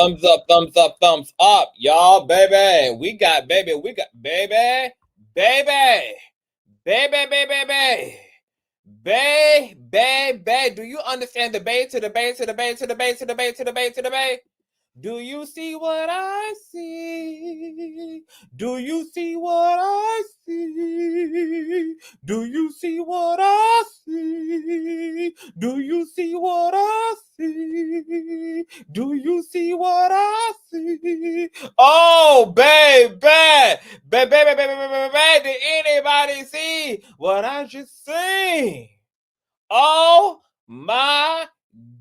thumbs up, thumbs up, thumbs up, y'all, baby. We got baby, baby, baby, baby, baby, baby. Do you understand the bay to the bay to the bay to the bay to the bay to the bay to the bay? Do you see what I see? Do you see what I see? Do you see what I see? Do you see what I see? Do you see what I see? Oh, baby, baby, did anybody see what I just seen? Oh, my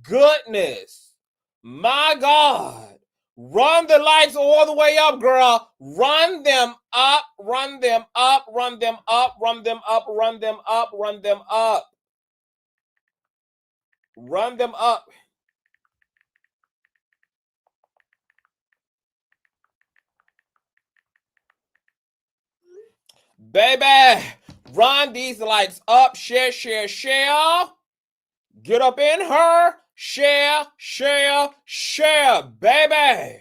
goodness. My God, run the lights all the way up, girl. Run them up, run them up, run them up, run them up, run them up, run them up. Run them up. Baby, run these lights up. Share, share, share. Get up in her. Share, share, share, baby.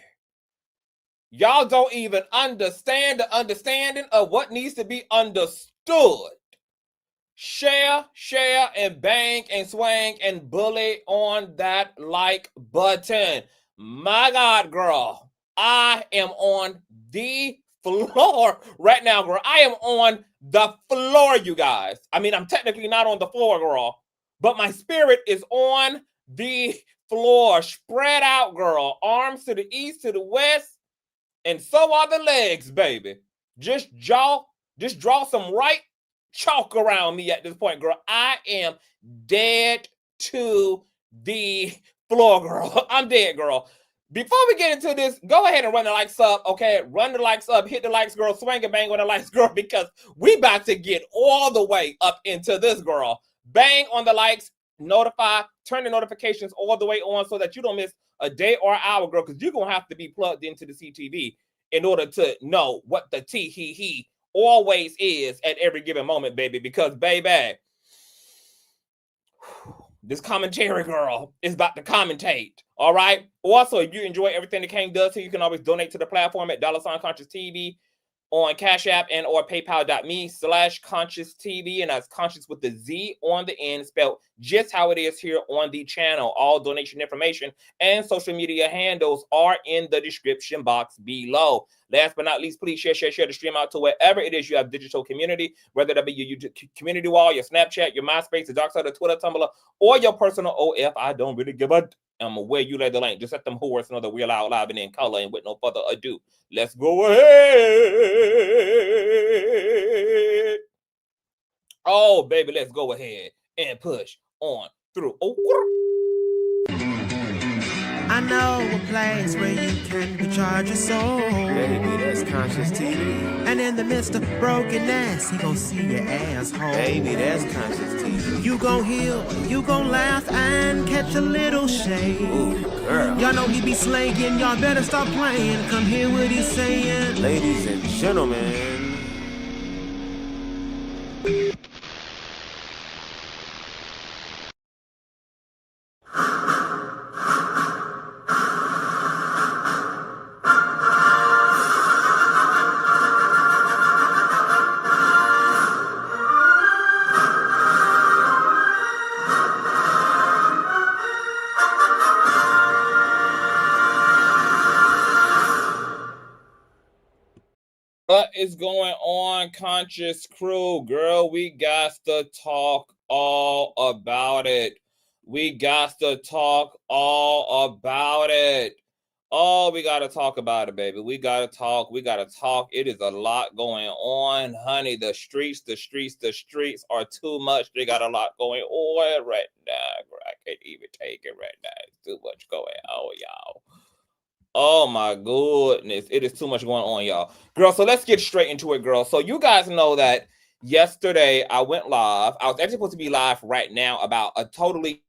Y'all don't even understand the understanding of what needs to be understood. Share, share, and bang and swing and bully on that like button. My God, girl, I am on the floor right now, girl. I am on the floor, you guys. I mean, I'm technically not on the floor, girl, but my spirit is on the floor. Spread out, girl. Arms to the east, to the west, and so are the legs, baby. Just draw some right chalk around me at this point, girl. I am dead to the floor, girl. I'm dead, girl. Before we get into this, go ahead and run the likes up, okay? Run the likes up, hit the likes, girl. Swing and bang on the likes, girl, because we about to get all the way up into this, girl. Bang on the likes. Notify, turn the notifications all the way on so that you don't miss a day or hour, girl, because you're going to have to be plugged into the CTV in order to know what the he always is at every given moment, baby, because, baby, this commentary, girl, is about to commentate, all right? Also, if you enjoy everything the King does here, you can always donate to the platform at $Consciouztv on Cash App and or paypal.me/Consciouztv, and that's conscious with the Z on the end, spelled just how it is here on the channel. All donation information and social media handles are in the description box below. Last but not least, please share the stream out to wherever it is you have digital community, whether that be your YouTube community wall, your Snapchat, your MySpace, the dark side of Twitter, Tumblr, or your personal OF. I don't really give a where you lay the link. Just let them whores know that we're loud, live, and in color. And with no further ado, let's go ahead. Oh, baby, let's go ahead and push on through. Oh. I know a place where you can recharge your soul. Baby, that's Consciouztv. And in the midst of brokenness, he gon' see your asshole. Baby, that's Consciouztv. You gon' heal, you gon' laugh and catch a little shade. Ooh, girl. Y'all know he be slaying, y'all better stop playing. Come hear what he's saying. Ladies and gentlemen. What is going on, Conscious crew? Girl, we got to talk all about it. We got to talk all about it. Oh, we got to talk about it, baby. We got to talk. It is a lot going on, honey. The streets are too much. They got a lot going on right now. I can't even take it right now. It's too much going on, y'all. Oh my goodness. It is too much going on, y'all. Girl, so let's get straight into it, girl. So you guys know that yesterday I went live. I was actually supposed to be live right now about a totally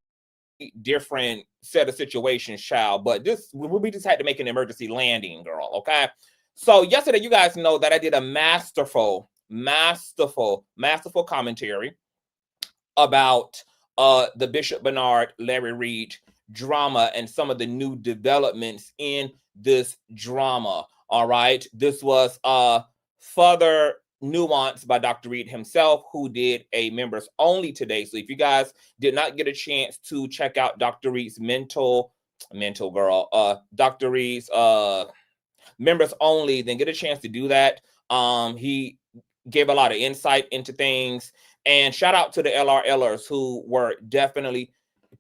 different set of situations, child. But we just had to make an emergency landing, girl, okay? So yesterday, you guys know that I did a masterful commentary about the Bishop Bernard, Larry Reid, drama and some of the new developments in this drama. All right. This was further nuance by Dr. Reid himself, who did a members only today. So if you guys did not get a chance to check out Dr. Reid's Dr. Reid's members only, then get a chance to do that. He gave a lot of insight into things, and shout out to the LRLers who were definitely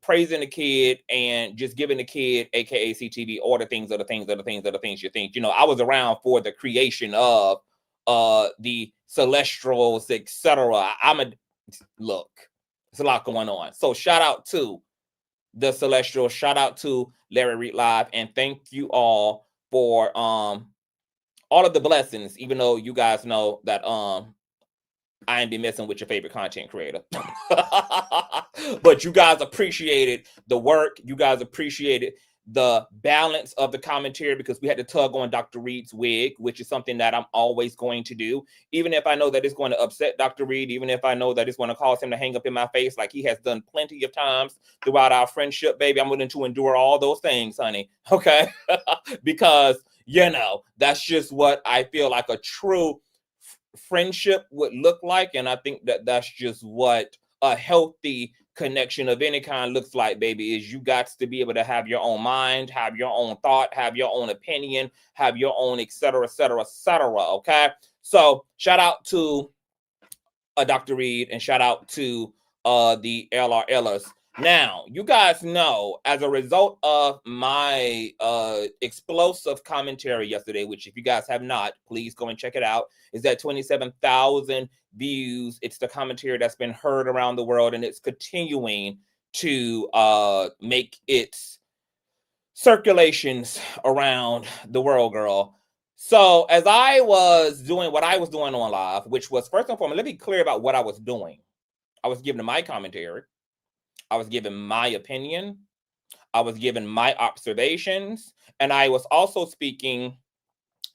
praising the kid and just giving the kid, aka CTV, all the things you think. You know, I was around for the creation of the Celestials, etc. Look, there's a lot going on. So shout out to the Celestials, shout out to Larry Reid Live, and thank you all for all of the blessings, even though you guys know that I ain't be messing with your favorite content creator. But you guys appreciated the work. You guys appreciated the balance of the commentary, because we had to tug on Dr. Reid's wig, which is something that I'm always going to do. Even if I know that it's going to upset Dr. Reid, even if I know that it's going to cause him to hang up in my face like he has done plenty of times throughout our friendship, baby, I'm willing to endure all those things, honey. Okay? Because, you know, that's just what I feel like a true friendship would look like. And I think that that's just what a healthy connection of any kind looks like, baby, is you got to be able to have your own mind, have your own thought, have your own opinion, have your own etc., okay? So shout out to Dr. Reid, and shout out to the LRLers. Now, you guys know, as a result of my explosive commentary yesterday, which if you guys have not, please go and check it out, is at 27,000 views. It's the commentary that's been heard around the world, and it's continuing to make its circulations around the world, girl. So as I was doing what I was doing on live, which was, first and foremost, let me be clear about what I was doing. I was giving my commentary. I was giving my opinion. I was giving my observations. And I was also speaking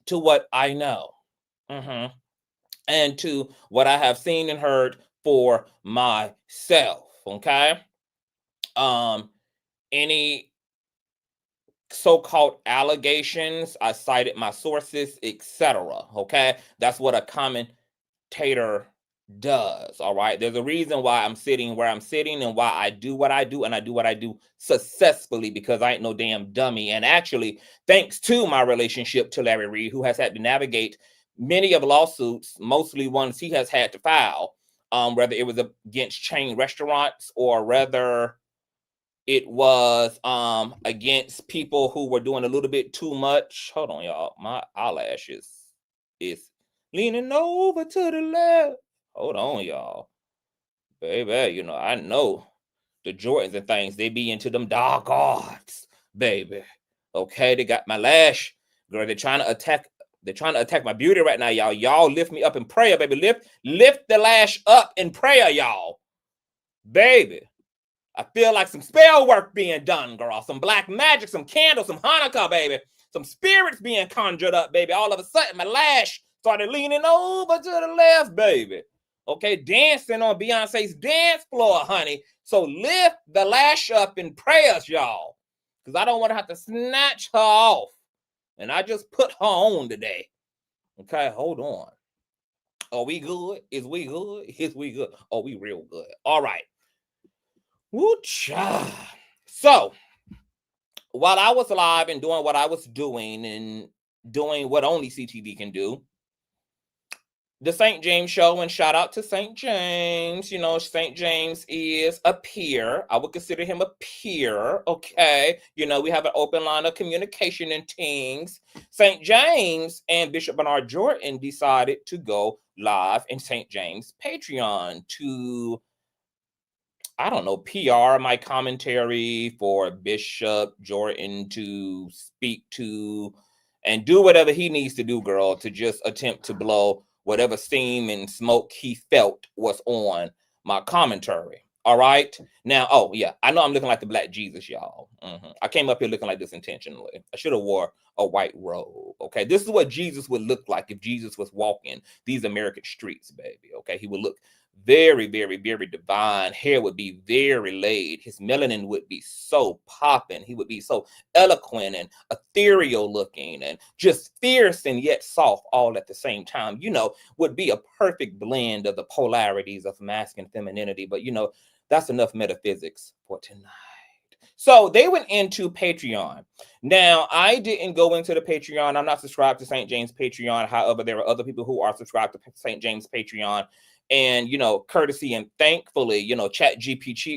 to what I know. And to what I have seen and heard for myself. Okay? Any so-called allegations, I cited my sources, etc. Okay? That's what a commentator does. All right, there's a reason why I'm sitting where I'm sitting, and why I do what I do, and I do what I do successfully, because I ain't no damn dummy. And actually, thanks to my relationship to Larry Reid, who has had to navigate many of the lawsuits, mostly ones he has had to file, whether it was against chain restaurants or whether it was against people who were doing a little bit too much. Hold on, y'all, my eyelashes is leaning over to the left. Hold on, y'all. Baby, you know, I know the Jordans and things, they be into them dark arts, baby. Okay, they got my lash. Girl, they're trying to attack my beauty right now, y'all. Y'all lift me up in prayer, baby. Lift the lash up in prayer, y'all. Baby, I feel like some spell work being done, girl. Some black magic, some candles, some Hanukkah, baby. Some spirits being conjured up, baby. All of a sudden, my lash started leaning over to the left, baby. Okay, dancing on Beyonce's dance floor, honey. So lift the lash up in prayers, y'all, because I don't want to have to snatch her off. And I just put her on today. Okay, hold on. Are we good? Is we good? Is we good? Oh, we real good. All right. Woo-cha. So, while I was live and doing what I was doing and doing what only CTV can do, the St. James show, and shout out to St. James. You know, St. James is a peer. I would consider him a peer, okay? You know, we have an open line of communication and things. St. James and Bishop Bernard Jordan decided to go live in St. James Patreon to, I don't know, PR my commentary for Bishop Jordan to speak to and do whatever he needs to do, girl, to just attempt to blow whatever steam and smoke he felt was on my commentary. All right. Now, oh yeah, I know I'm looking like the Black Jesus, y'all. I came up here looking like this intentionally. I should have wore a white robe. Okay, this is what Jesus would look like if Jesus was walking these American streets, baby. Okay, he would look Very, very, very divine. Hair would be very laid. His melanin would be so popping. He would be so eloquent and ethereal looking and just fierce and yet soft all at the same time. Would be a perfect blend of the polarities of masculine and femininity. But, that's enough metaphysics for tonight. So they went into Patreon. Now, I didn't go into the Patreon. I'm not subscribed to St. James Patreon. However, there are other people who are subscribed to St. James Patreon. And, courtesy and thankfully, ChatGPT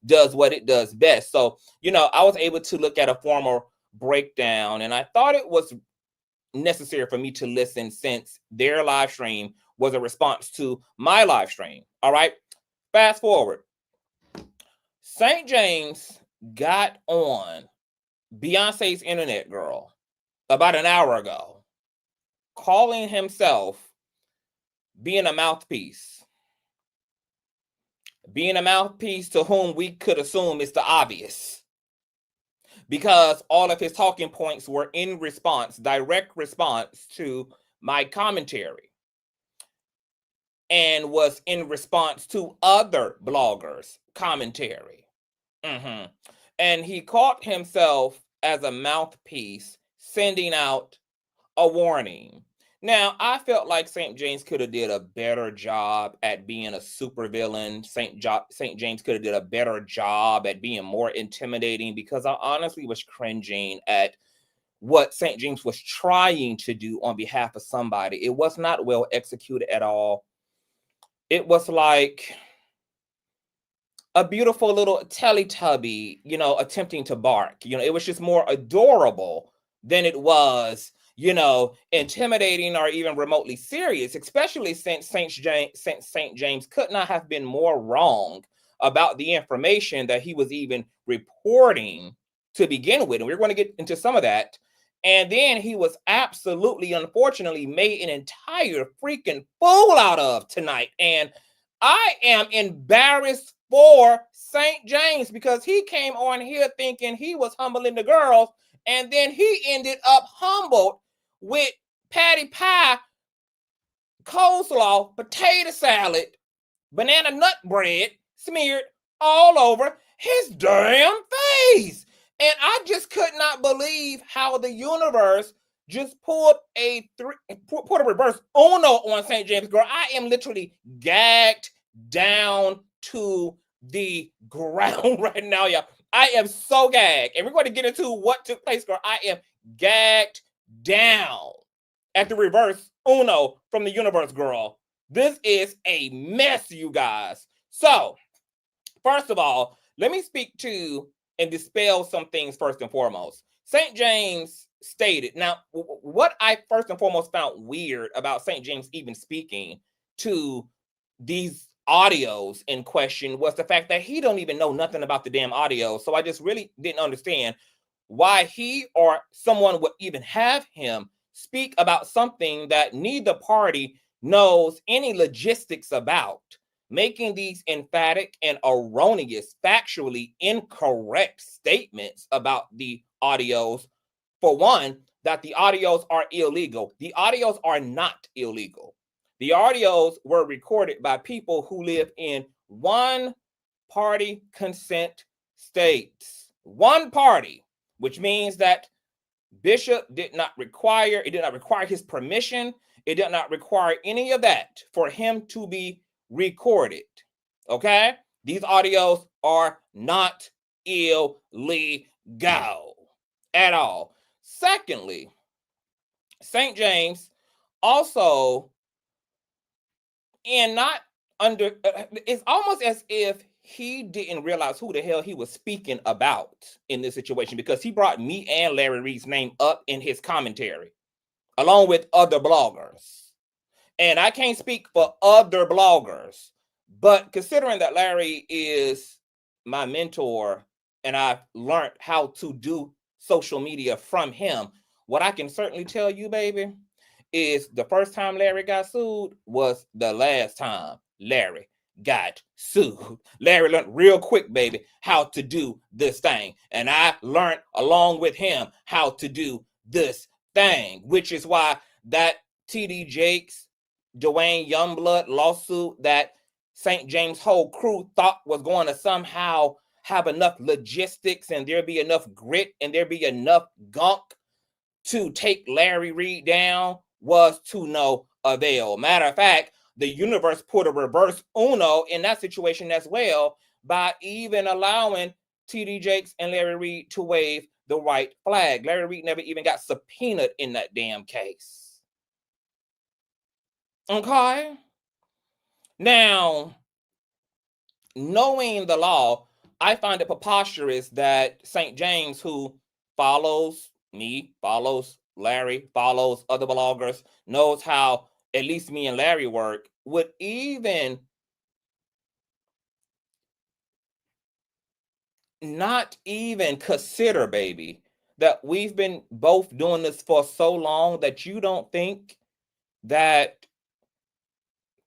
does what it does best. So, I was able to look at a formal breakdown, and I thought it was necessary for me to listen since their live stream was a response to my live stream. All right. Fast forward. St. James got on Beyonce's internet girl about an hour ago, calling himself being a mouthpiece. Being a mouthpiece to whom we could assume is the obvious. Because all of his talking points were in response, direct response to my commentary. And was in response to other bloggers' commentary. And he caught himself as a mouthpiece, sending out a warning. Now, I felt like St. James could have did a better job at being a supervillain. St. James could have did a better job at being more intimidating, because I honestly was cringing at what St. James was trying to do on behalf of somebody. It was not well executed at all. It was like a beautiful little Teletubby, attempting to bark. It was just more adorable than it was, intimidating or even remotely serious, especially since St. James could not have been more wrong about the information that he was even reporting to begin with. And we're going to get into some of that. And then he was absolutely, unfortunately, made an entire freaking fool out of tonight. And I am embarrassed for St. James, because he came on here thinking he was humbling the girls, and then he ended up humbled with patty pie, coleslaw, potato salad, banana nut bread smeared all over his damn face. And I just could not believe how the universe just pulled a reverse Uno on St. James. Girl, I am literally gagged down to the ground right now, y'all. I am so gagged. And we're going to get into what took place, girl. I am gagged down at the reverse Uno from the universe, girl. This is a mess, you guys. So, first of all, let me speak to and dispel some things first and foremost. St. James stated, now, what I first and foremost found weird about St. James even speaking to these audios in question was the fact that he don't even know nothing about the damn audio. So I just really didn't understand why he or someone would even have him speak about something that neither party knows any logistics about, making these emphatic and erroneous, factually incorrect statements about the audios. For one, that the audios are illegal. The audios are not illegal. The audios were recorded by people who live in one-party consent states. One party, which means that Bishop did not require his permission. It did not require any of that for him to be recorded. Okay? These audios are not illegal at all. Secondly, St. James also, and not under, it's almost as if he didn't realize who the hell he was speaking about in this situation, because he brought me and Larry Reid's name up in his commentary, along with other bloggers. And I can't speak for other bloggers, but considering that Larry is my mentor and I've learned how to do social media from him, what I can certainly tell you, baby, is the first time Larry got sued was the last time Larry got sued. Larry learned real quick, baby, how to do this thing. And I learned along with him how to do this thing, which is why that TD Jakes Dwayne Youngblood lawsuit that St. James' whole crew thought was going to somehow have enough logistics and there be enough grit and there be enough gunk to take Larry Reid down was to no avail. Matter of fact, the universe put a reverse Uno in that situation as well by even allowing T.D. Jakes and Larry Reid to wave the white flag. Larry Reid never even got subpoenaed in that damn case. Okay? Now, knowing the law, I find it preposterous that St. James, who follows me, follows Larry, follows other bloggers, knows how at least me and Larry work, would even not even consider, baby, that we've been both doing this for so long that you don't think that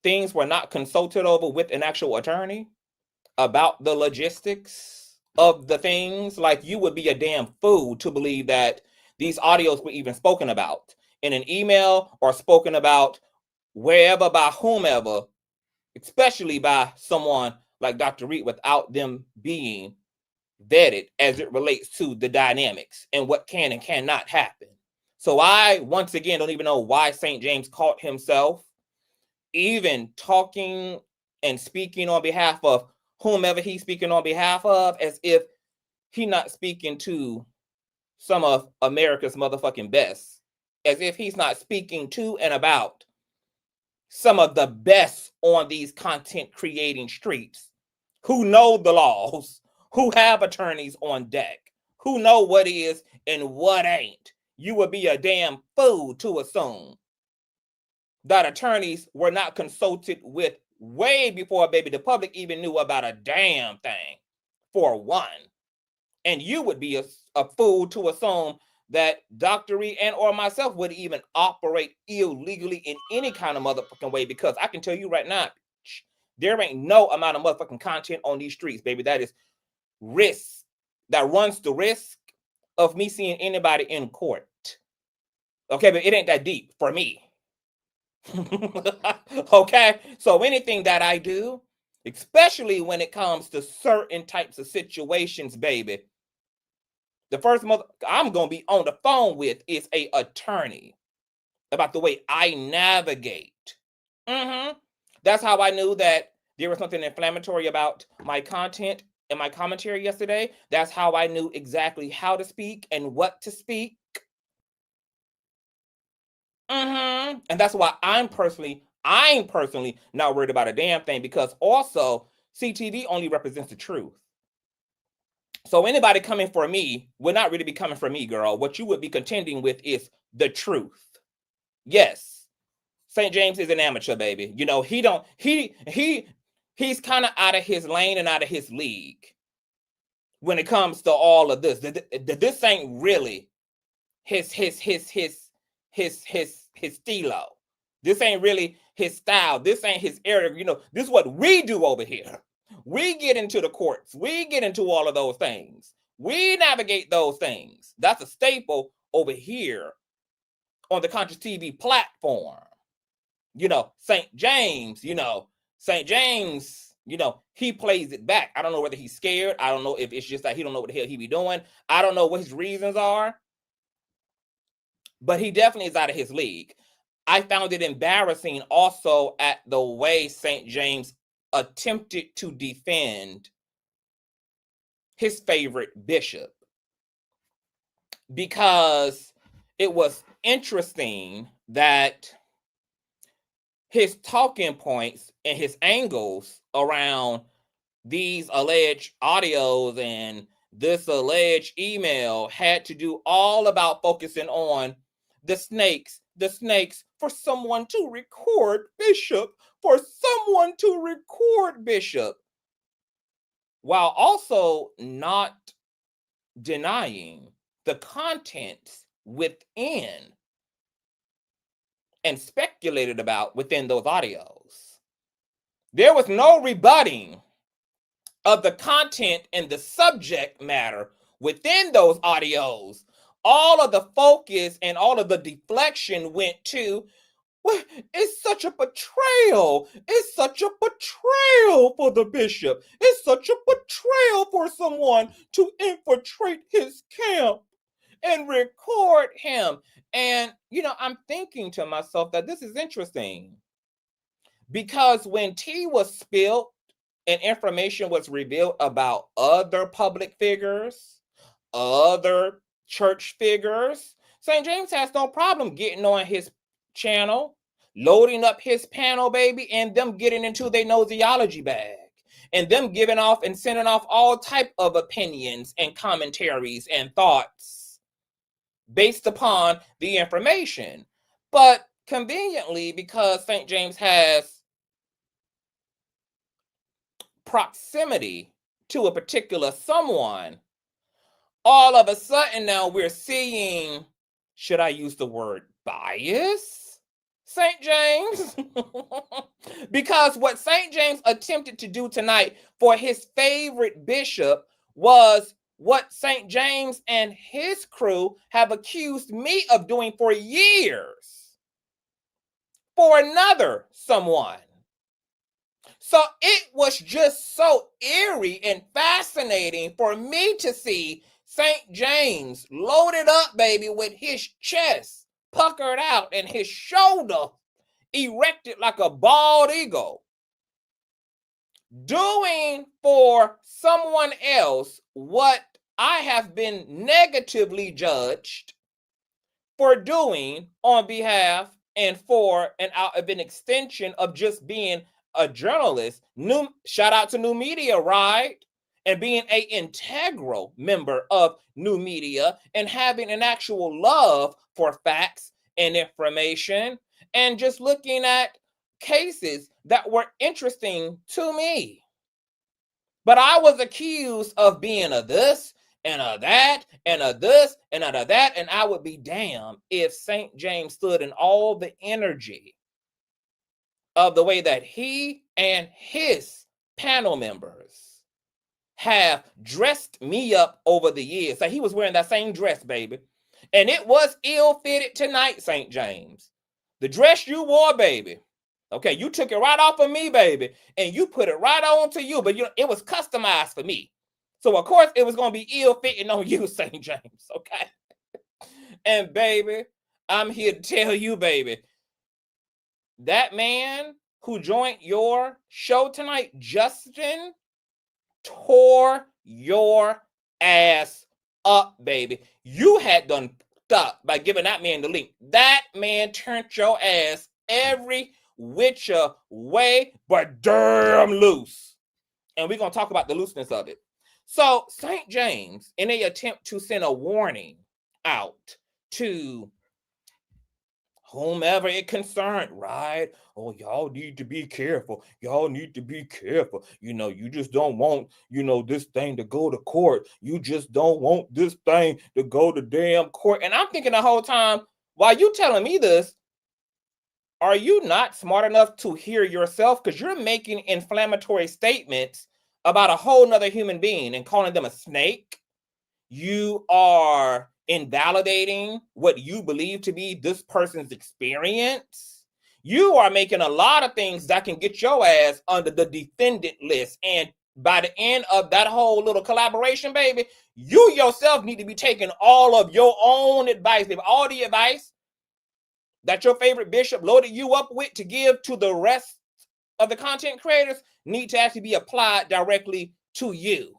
things were not consulted over with an actual attorney about the logistics of the things. Like, you would be a damn fool to believe that these audios were even spoken about in an email or spoken about wherever by whomever, especially by someone like Dr. Reid, without them being vetted as it relates to the dynamics and what can and cannot happen. So I, once again, don't even know why St. James caught himself even talking and speaking on behalf of whomever he's speaking on behalf of, as if he's not speaking to some of America's motherfucking best, as if he's not speaking to and about some of the best on these content creating streets, who know the laws, who have attorneys on deck, who know what is and what ain't. You would be a damn fool to assume that attorneys were not consulted with way before, baby, the public even knew about a damn thing, for one. And you would be a fool to assume that Dr. Reid and or myself would even operate illegally in any kind of motherfucking way, because I can tell you right now, there ain't no amount of motherfucking content on these streets, baby, that is risk, that runs the risk of me seeing anybody in court. Okay, but it ain't that deep for me. Okay, so anything that I do, especially when it comes to certain types of situations, baby, the first I'm gonna be on the phone with is a attorney about the way I navigate. That's how I knew that there was something inflammatory about my content and my commentary yesterday. That's how I knew exactly how to speak and what to speak. And that's why I'm personally not worried about a damn thing, because also CTV only represents the truth. So anybody coming for me would not really be coming for me, girl. What you would be contending with is the truth. Yes, St. James is an amateur, baby. You know, he's kind of out of his lane and out of his league when it comes to all of this. This ain't really his stilo. This ain't really his style. This ain't his area. You know, this is what we do over here. We get into the courts. We get into all of those things. We navigate those things. That's a staple over here on the Consciouztv platform. You know, St. James, he plays it back. I don't know whether he's scared. I don't know if it's just that he don't know what the hell he be doing. I don't know what his reasons are. But he definitely is out of his league. I found it embarrassing also at the way St. James attempted to defend his favorite bishop, because it was interesting that his talking points and his angles around these alleged audios and this alleged email had to do all about focusing on the snakes, for someone to record Bishop, while also not denying the contents within and speculated about within those audios. There was no rebutting of the content and the subject matter within those audios. All of the focus and all of the deflection went to, Well, it's such a betrayal. It's such a betrayal for the bishop. It's such a betrayal for someone to infiltrate his camp and record him. And, I'm thinking to myself that this is interesting because when tea was spilled and information was revealed about other public figures, other church figures, St. James has no problem getting on his channel, loading up his panel, baby, and them getting into their nosology bag, and them giving off and sending off all type of opinions and commentaries and thoughts based upon the information. But conveniently, because St. James has proximity to a particular someone, all of a sudden now we're seeing, should I use the word bias, St. James? Because what St. James attempted to do tonight for his favorite bishop was what St. James and his crew have accused me of doing for years for another someone. So it was just so eerie and fascinating for me to see St. James loaded up, baby, with his chest puckered out and his shoulder erected like a bald eagle, doing for someone else what I have been negatively judged for doing on behalf and for and out of an extension of just being a journalist. Shout out to New Media, Reid, and being an integral member of New Media and having an actual love for facts and information and just looking at cases that were interesting to me. But I was accused of being a this and a that and a this and a that, and I would be damned if St. James stood in all the energy of the way that he and his panel members have dressed me up over the years. So he was wearing that same dress, baby. And it was ill-fitted tonight, St. James. The dress you wore, baby. Okay, you took it right off of me, baby, and you put it right on to you, but it was customized for me. So, of course, it was going to be ill-fitting on you, St. James, okay? And, baby, I'm here to tell you, baby, that man who joined your show tonight, Justin, tore your ass up, baby. You had done stuff by giving that man the link. That man turned your ass every which way, but damn loose. And we're going to talk about the looseness of it. So St. James, in an attempt to send a warning out to whomever it concerned, right? Oh, y'all need to be careful. Y'all need to be careful. You just don't want, this thing to go to court. You just don't want this thing to go to damn court. And I'm thinking the whole time, while you telling me this, are you not smart enough to hear yourself? Because you're making inflammatory statements about a whole nother human being and calling them a snake. You are invalidating what you believe to be this person's experience. You are making a lot of things that can get your ass under the defendant list. And by the end of that whole little collaboration, baby, you yourself need to be taking all of your own advice, baby, all the advice that your favorite bishop loaded you up with to give to the rest of the content creators need to actually be applied directly to you.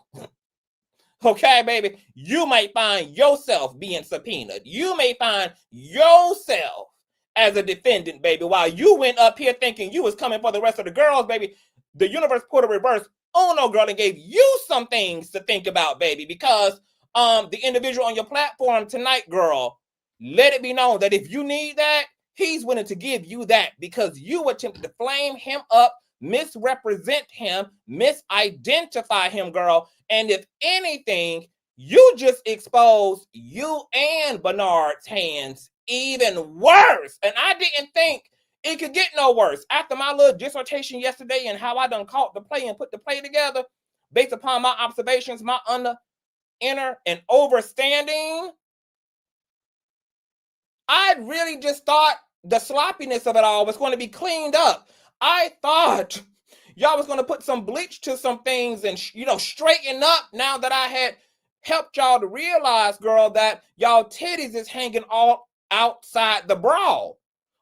Okay, baby, you might find yourself being subpoenaed. You may find yourself as a defendant, baby, while you went up here thinking you was coming for the rest of the girls, baby. The universe put a reverse on no girl and gave you some things to think about, baby, because the individual on your platform tonight, girl, let it be known that if you need that, he's willing to give you that because you attempted to flame him up, misrepresent him, misidentify him, girl. And if anything, you just exposed you and Bernard's hands even worse. And I didn't think it could get no worse. After my little dissertation yesterday and how I done caught the play and put the play together based upon my observations, my inner and overstanding, I really just thought the sloppiness of it all was going to be cleaned up. I thought y'all was going to put some bleach to some things and, straighten up now that I had helped y'all to realize, girl, that y'all titties is hanging all outside the bra.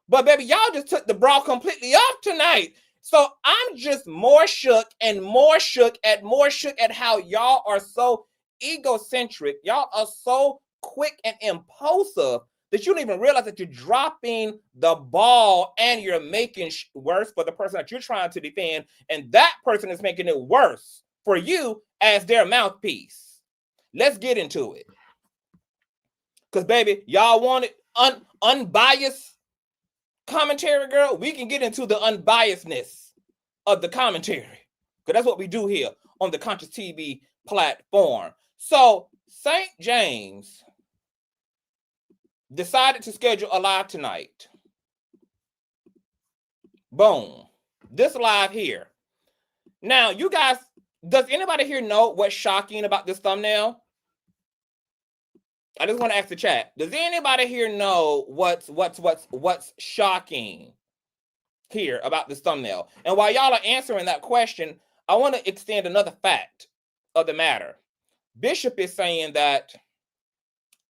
But baby, y'all just took the bra completely off tonight. So I'm just more shook at how y'all are so egocentric. Y'all are so quick and impulsive that you don't even realize that you're dropping the ball and you're making worse for the person that you're trying to defend. And that person is making it worse for you as their mouthpiece. Let's get into it. Because, baby, y'all wanted unbiased commentary, girl. We can get into the unbiasedness of the commentary. Because that's what we do here on the Consciouztv platform. So, St. James decided to schedule a live tonight. Boom. This live here. Now, you guys, does anybody here know what's shocking about this thumbnail? I just want to ask the chat. Does anybody here know what's shocking here about this thumbnail? And while y'all are answering that question, I want to extend another fact of the matter. Bishop is saying that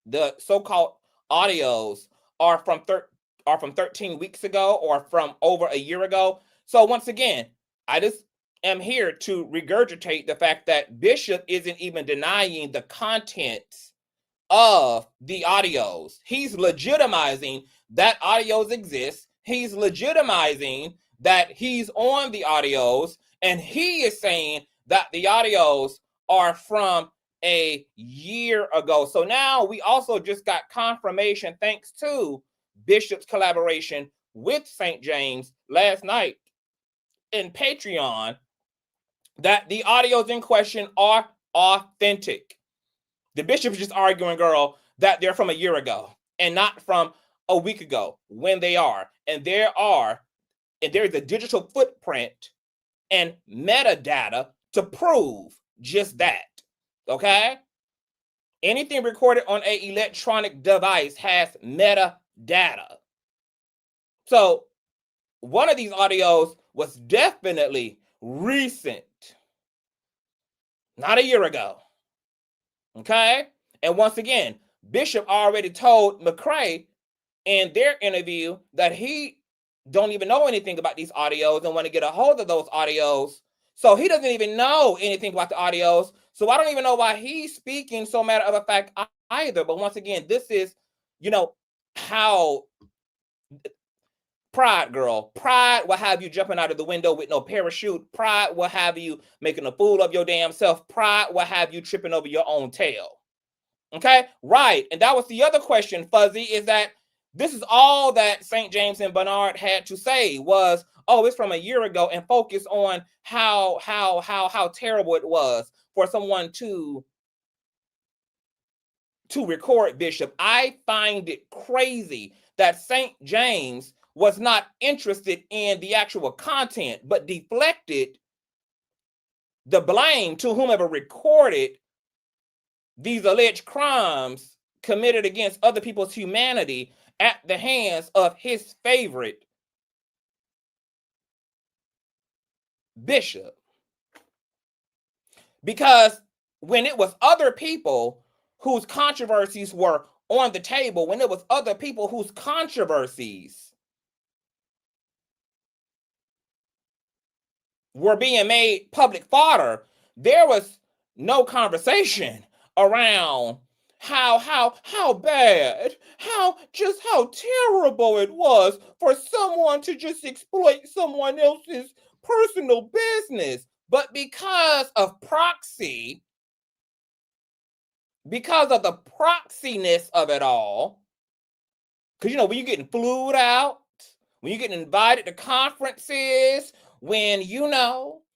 the so-called audios are from 13 weeks ago or from over a year ago. So once again, I just am here to regurgitate the fact that Bishop isn't even denying the content of the audios. He's legitimizing that audios exist. He's legitimizing that he's on the audios, and he is saying that the audios are from a year ago. So now we also just got confirmation, thanks to Bishop's collaboration with St. James last night in Patreon, that the audios in question are authentic. The bishop is just arguing, girl, that they're from a year ago and not from a week ago when they are. And there is a digital footprint and metadata to prove just that. Okay? Anything recorded on an electronic device has metadata. So one of these audios was definitely recent, not a year ago. Okay? And once again, Bishop already told McCray in their interview that he don't even know anything about these audios and want to get a hold of those audios. So he doesn't even know anything about the audios. So I don't even know why he's speaking so matter of fact either. But once again, this is, how pride, girl. Pride will have you jumping out of the window with no parachute. Pride will have you making a fool of your damn self. Pride will have you tripping over your own tail. Okay? Right. And that was the other question, Fuzzy, is that this is all that St. James and Bernard had to say was, oh, it's from a year ago, and focus on how terrible it was for someone to record Bishop. I find it crazy that St. James was not interested in the actual content, but deflected the blame to whomever recorded these alleged crimes committed against other people's humanity at the hands of his favorite bishop. Because when it was other people whose controversies were on the table, when it was other people whose controversies were being made public fodder, there was no conversation around how bad, how terrible it was for someone to just exploit someone else's personal business. But because of proxy, because of the proxiness of it all, because when you're getting flued out, when you're getting invited to conferences, when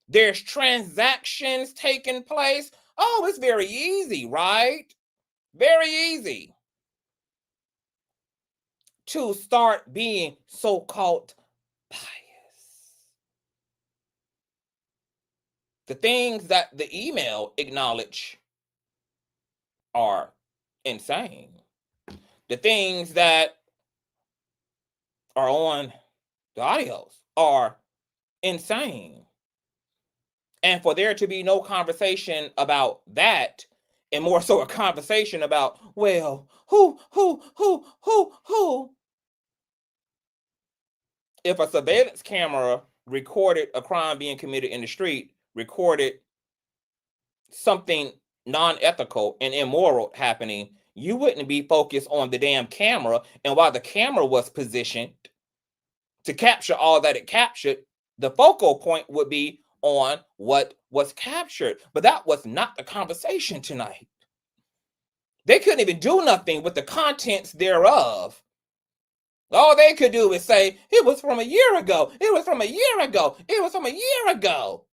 there's transactions taking place, oh, it's very easy, right? Very easy to start being so-called biased. The things that the email acknowledge are insane. The things that are on the audios are insane. And for there to be no conversation about that, and more so a conversation about, well, who? If a surveillance camera recorded a crime being committed in the street, recorded something non-ethical and immoral happening, you wouldn't be focused on the damn camera. And while the camera was positioned to capture all that it captured, the focal point would be on what was captured. But that was not the conversation tonight. They couldn't even do nothing with the contents thereof. All they could do is say, it was from a year ago. It was from a year ago. It was from a year ago.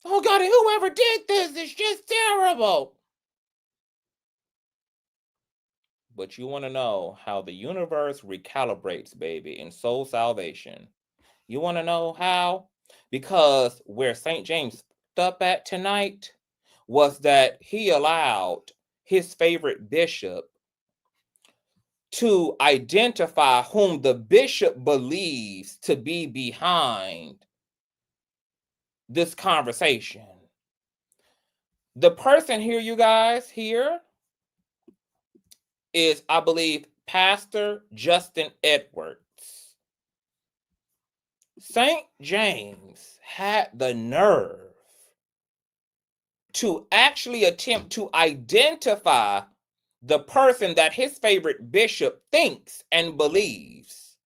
Oh God, and whoever did this is just terrible. But you want to know how the universe recalibrates, baby, in soul salvation. You want to know how? Because where St. James up at tonight was that he allowed his favorite bishop to identify whom the bishop believes to be behind this conversation. The person here, you guys, here is, I believe, Pastor Justin Edwards. St. James had the nerve to actually attempt to identify the person that his favorite bishop thinks and believes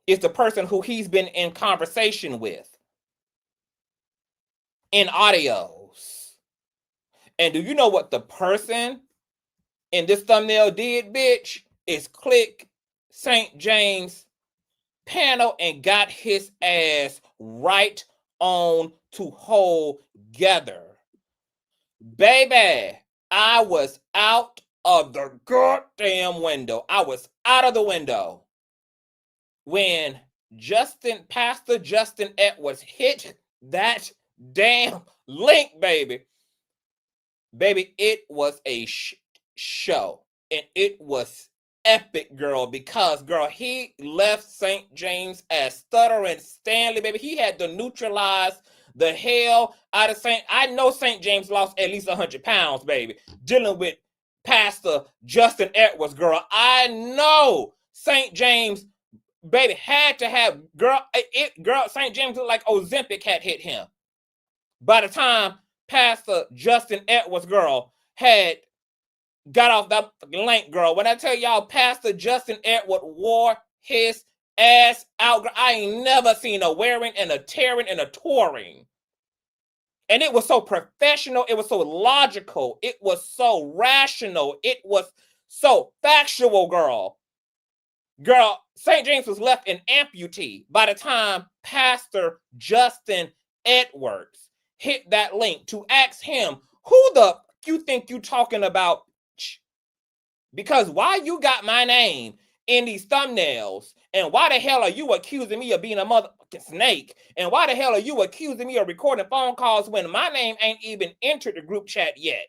is the person who he's been in conversation with in audios. And do you know what the person in this thumbnail did, bitch? Is click St. James panel and got his ass right on to hold together. Baby, I was out of the goddamn window. I was out of the window when Pastor Justin Edwards hit that damn link, baby. Baby, it was a show, and it was epic, girl, because, girl, he left St. James as stuttering Stanley, baby. He had to neutralize the hell out of I know St. James lost at least 100 pounds, baby, dealing with Pastor Justin Edwards, girl. I know St. James, baby, had to have, girl, St. James looked like Ozempic had hit him. By the time Pastor Justin Edwards, girl, had got off that link, girl. When I tell y'all, Pastor Justin Edwards wore his ass out, girl. I ain't never seen a wearing and a tearing and a touring. And it was so professional. It was so logical. It was so rational. It was so factual, girl. Girl, St. James was left an amputee by the time Pastor Justin Edwards hit that link to ask him, who the you think you talking about? Because why you got my name in these thumbnails, and why the hell are you accusing me of being a motherfucking snake, and why the hell are you accusing me of recording phone calls when my name ain't even entered the group chat yet?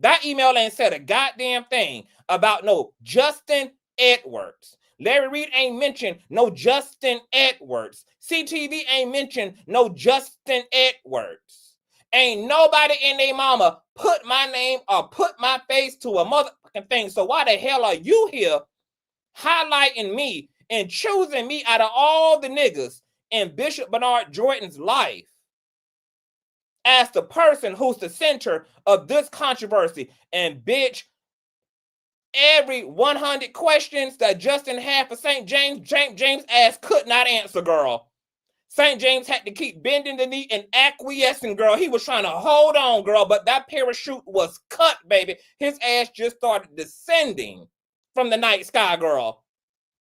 That email ain't said a goddamn thing about no Justin Edwards. Larry Reid ain't mentioned no Justin Edwards. CTV ain't mentioned no Justin Edwards. Ain't nobody in their mama put my name or put my face to a motherfucking thing. So why the hell are you here highlighting me and choosing me out of all the niggas in Bishop Bernard Jordan's life as the person who's the center of this controversy? And bitch, every 100 questions that Justin had for St. James, James' ass could not answer, girl. St. James had to keep bending the knee and acquiescing, girl. He was trying to hold on, girl, but that parachute was cut, baby. His ass just started descending from the night sky, girl.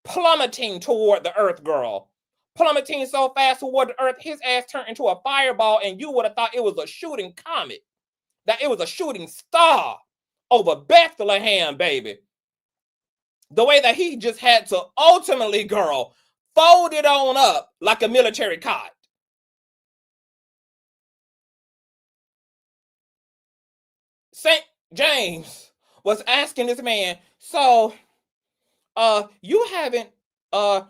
Plummeting toward the earth, girl. Plummeting so fast toward the earth, his ass turned into a fireball, and you would have thought it was a shooting comet. That it was a shooting star over Bethlehem, baby. The way that he just had to ultimately, girl, fold it on up like a military cot. St. James was asking this man, so you haven't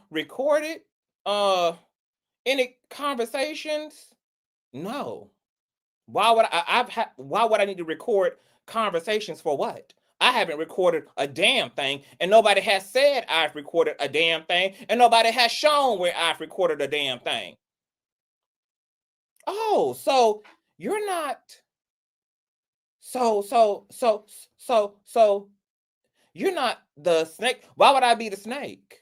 recorded any conversations? No. Why would why would I need to record conversations for what? I haven't recorded a damn thing, and nobody has said I've recorded a damn thing, and nobody has shown where I've recorded a damn thing. Oh, so you're not so you're not the snake. Why would I be the snake?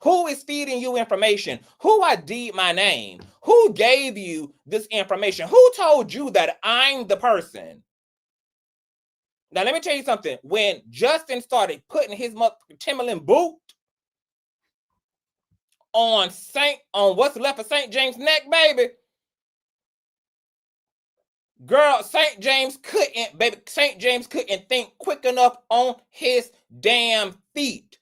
Who is feeding you information? Who ID'd my name? Who gave you this information? Who told you that I'm the person? Now, let me tell you something. When Justin started putting his Timberland boot on what's left of St. James' neck, baby, girl, St. James couldn't think quick enough on his damn feet.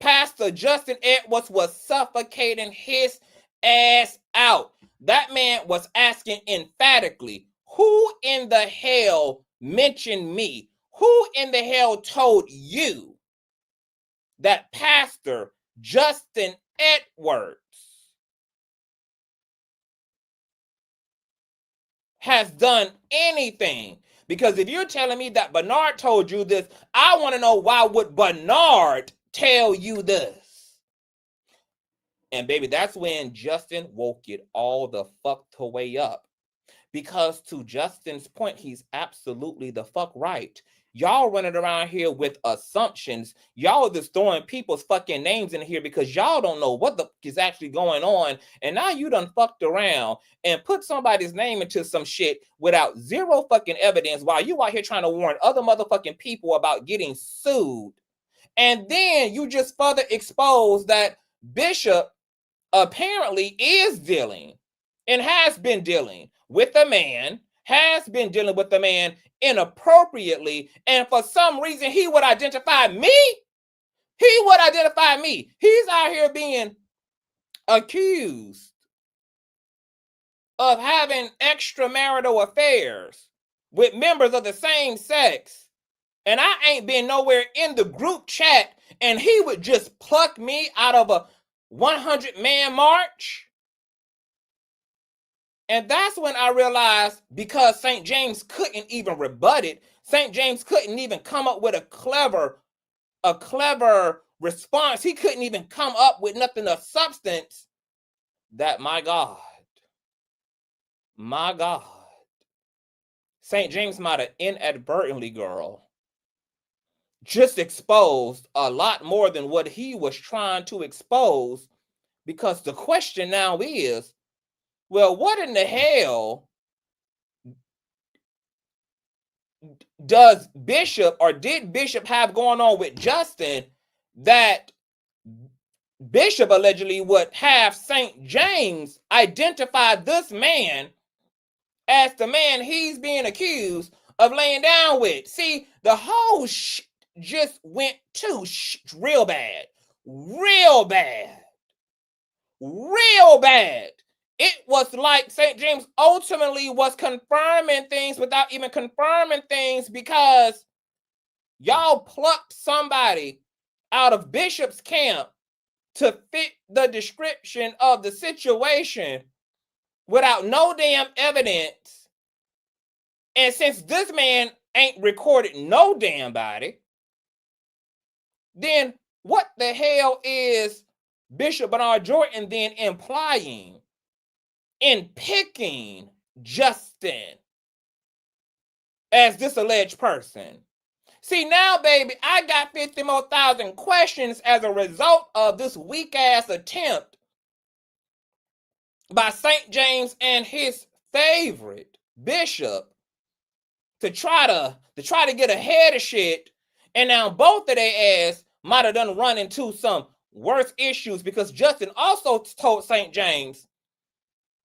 Pastor Justin Edwards was suffocating his ass out. That man was asking emphatically, who in the hell mentioned me? Who in the hell told you that Pastor Justin Edwards has done anything? Because if you're telling me that Bernard told you this, I want to know, why would Bernard tell you this? And baby, that's when Justin woke it all the fuck the way up. Because to Justin's point, he's absolutely the fuck right. Y'all running around here with assumptions. Y'all just throwing people's fucking names in here because y'all don't know what the fuck is actually going on. And now you done fucked around and put somebody's name into some shit without zero fucking evidence while you out here trying to warn other motherfucking people about getting sued. And then you just further expose that Bishop apparently is dealing and has been dealing with a man, inappropriately, and for some reason he would identify me. He's out here being accused of having extramarital affairs with members of the same sex. And I ain't been nowhere in the group chat, and he would just pluck me out of a 100-man march. And that's when I realized, because St. James couldn't even rebut it, St. James couldn't even come up with a clever response. He couldn't even come up with nothing of substance. That my God, St. James might have inadvertently, girl, just exposed a lot more than what he was trying to expose. Because the question now is, well, what in the hell did Bishop have going on with Justin that Bishop allegedly would have St. James identify this man as the man he's being accused of laying down with? See, the whole just went to real bad. It was like St. James ultimately was confirming things without even confirming things, because y'all plucked somebody out of Bishop's camp to fit the description of the situation without no damn evidence. And since this man ain't recorded no damn body, then what the hell is Bishop Bernard Jordan then implying in picking Justin as this alleged person? See, now, baby, I got 50 more thousand questions as a result of this weak-ass attempt by St. James and his favorite Bishop to try to get ahead of shit. And now both of their ass might have done run into some worse issues, because Justin also told St. James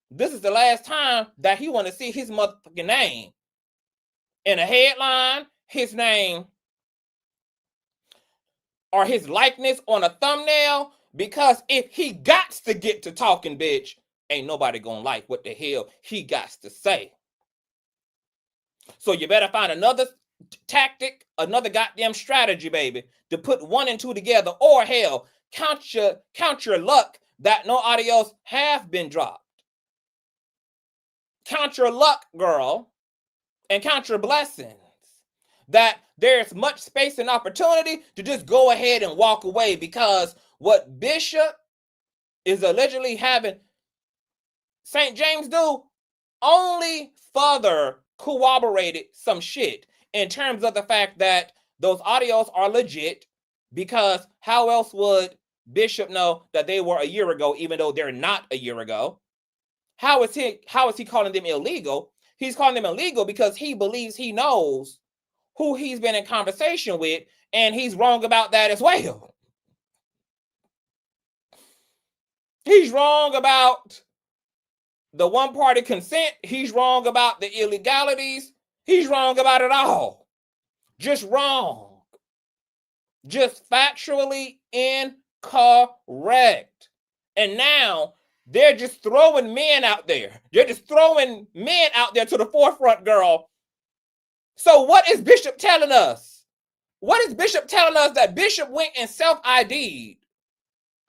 this is the last time that he want to see his motherfucking name in a headline, his name or his likeness on a thumbnail, because if he gots to get to talking, bitch, ain't nobody gonna like what the hell he gots to say. So you better find another tactic, another goddamn strategy, baby, to put 1 and 2 together, or hell, count your luck that no audios have been dropped. Count your luck, girl, and count your blessings. That there's much space and opportunity to just go ahead and walk away, because what Bishop is allegedly having St. James do only further corroborated some shit in terms of the fact that those audios are legit, because how else would Bishop know that they were a year ago, even though they're not a year ago? How is he calling them illegal? He's calling them illegal because he believes he knows who he's been in conversation with, and he's wrong about that as well. He's wrong about the one-party consent. He's wrong about the illegalities. He's wrong about it all. Just wrong. Just factually incorrect. And now they're just throwing men out there. They're just throwing men out there to the forefront, girl. So what is Bishop telling us? What is Bishop telling us? That Bishop went and self-ID'd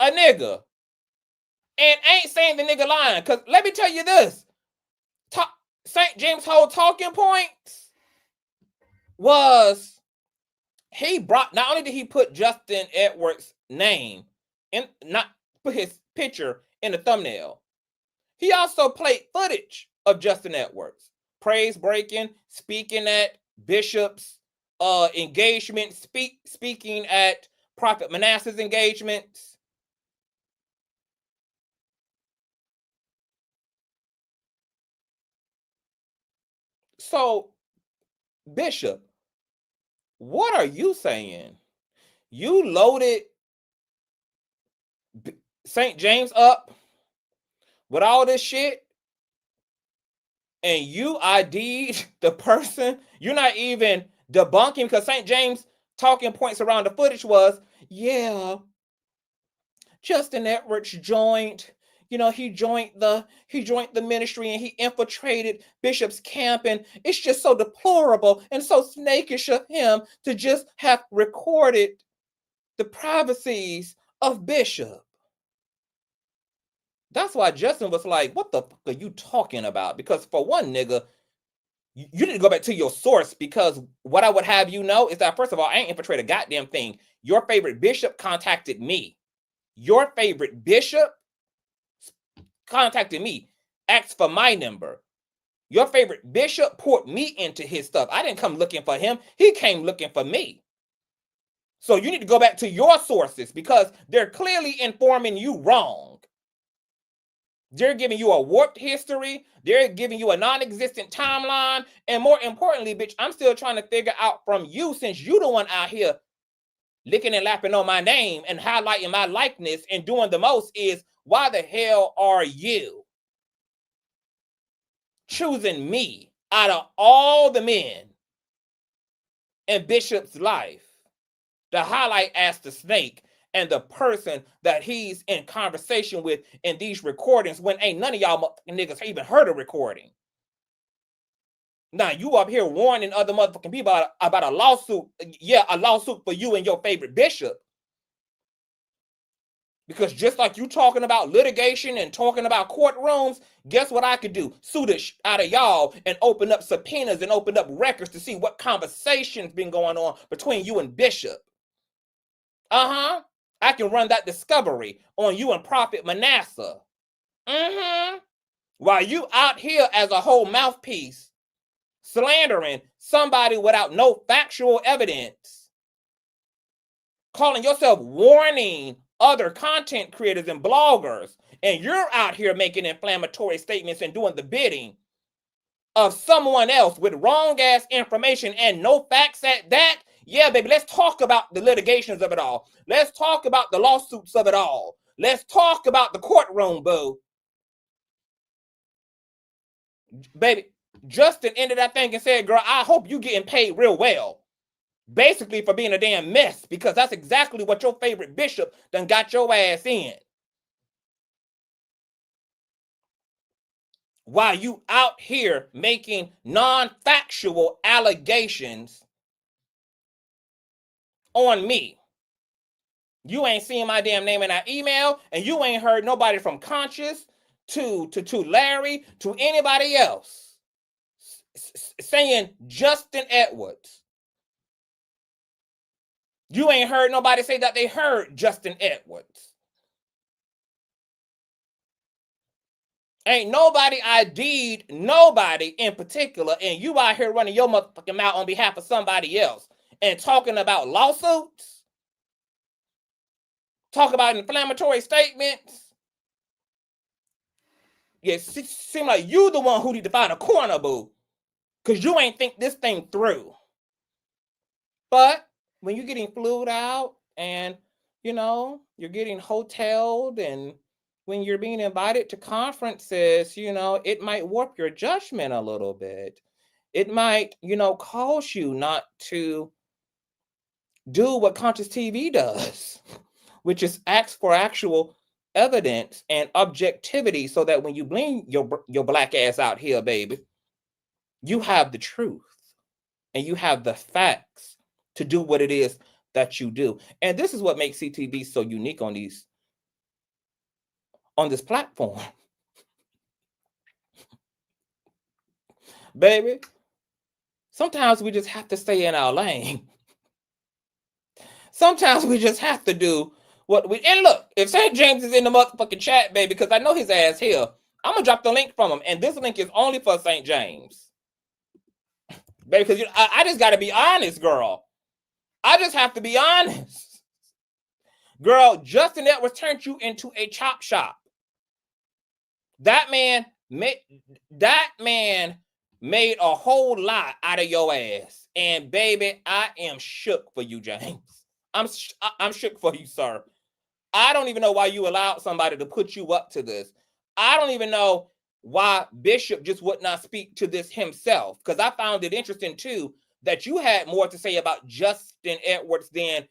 a nigga and ain't saying the nigga lying? Because let me tell you this. St. James' whole talking points was he brought, not only did he put Justin Edwards' name in, not put his picture in the thumbnail, he also played footage of Justin Edwards praise breaking, speaking at Bishop's engagement, speaking at Prophet Manasseh's engagements. So, Bishop, what are you saying? You loaded St. James up with all this shit, and you ID'd the person. You're not even debunking, because St. James' talking points around the footage was, yeah, Justin Edwards joined. He joined the ministry, and he infiltrated Bishop's camp, and it's just so deplorable and so snakish of him to just have recorded the privacies of Bishop. That's why Justin was like, what the fuck are you talking about? Because for one, nigga, you need to go back to your source, because what I would have you know is that, first of all, I ain't infiltrated a goddamn thing. Your favorite bishop contacted me. Your favorite bishop contacted me, asked for my number. Your favorite bishop poured me into his stuff. I didn't come looking for him. He came looking for me. So you need to go back to your sources, because they're clearly informing you wrong. They're giving you a warped history. They're giving you a non-existent timeline. And more importantly, bitch, I'm still trying to figure out from you, since you the one out here licking and lapping on my name and highlighting my likeness and doing the most, is why the hell are you choosing me out of all the men in Bishop's life to highlight as the snake and the person that he's in conversation with in these recordings, when ain't none of y'all niggas even heard a recording? Now you up here warning other motherfucking people about a lawsuit. Yeah, a lawsuit for you and your favorite bishop. Because just like you talking about litigation and talking about courtrooms, guess what I could do? Sue the out of y'all and open up subpoenas and open up records to see what conversations been going on between you and Bishop. I can run that discovery on you and Prophet Manasseh. While you out here as a whole mouthpiece slandering somebody without no factual evidence, calling yourself warning other content creators and bloggers, and you're out here making inflammatory statements and doing the bidding of someone else with wrong ass information and no facts at that. Yeah, baby, let's talk about the litigations of it all. Let's talk about the lawsuits of it all. Let's talk about the courtroom, boo. Baby, Justin ended that thing and said, girl, I hope you getting paid real well. Basically for being a damn mess, because that's exactly what your favorite bishop done got your ass in. While you out here making non-factual allegations on me. You ain't seen my damn name in that email, and you ain't heard nobody from Conscious to Larry to anybody else saying Justin Edwards. You ain't heard nobody say that they heard Justin Edwards. Ain't nobody ID'd nobody in particular, and you out here running your motherfucking mouth on behalf of somebody else and talking about lawsuits, talk about inflammatory statements. Yeah, it seems like you the one who need to find a corner, boo, because you ain't think this thing through. But when you're getting flued out and, you know, you're getting hoteled, and when you're being invited to conferences, you know, it might warp your judgment a little bit. It might, you know, cause you not to do what Consciouztv does, which is ask for actual evidence and objectivity, so that when you bring your black ass out here, baby, you have the truth and you have the facts to do what it is that you do. And this is what makes CTV so unique on this platform. Baby, sometimes we just have to stay in our lane. Sometimes we just have to do what we, and look, if St. James is in the motherfucking chat, baby, because I know his ass here, I'm gonna drop the link from him, and this link is only for St. James. Baby, because I just gotta be honest, girl. I just have to be honest. Girl, Justin Edwards turned you into a chop shop. That man made a whole lot out of your ass. And baby, I am shook for you, James. I'm shook for you, sir. I don't even know why you allowed somebody to put you up to this. I don't even know why Bishop just would not speak to this himself, because I found it interesting too that you had more to say about Justin Edwards than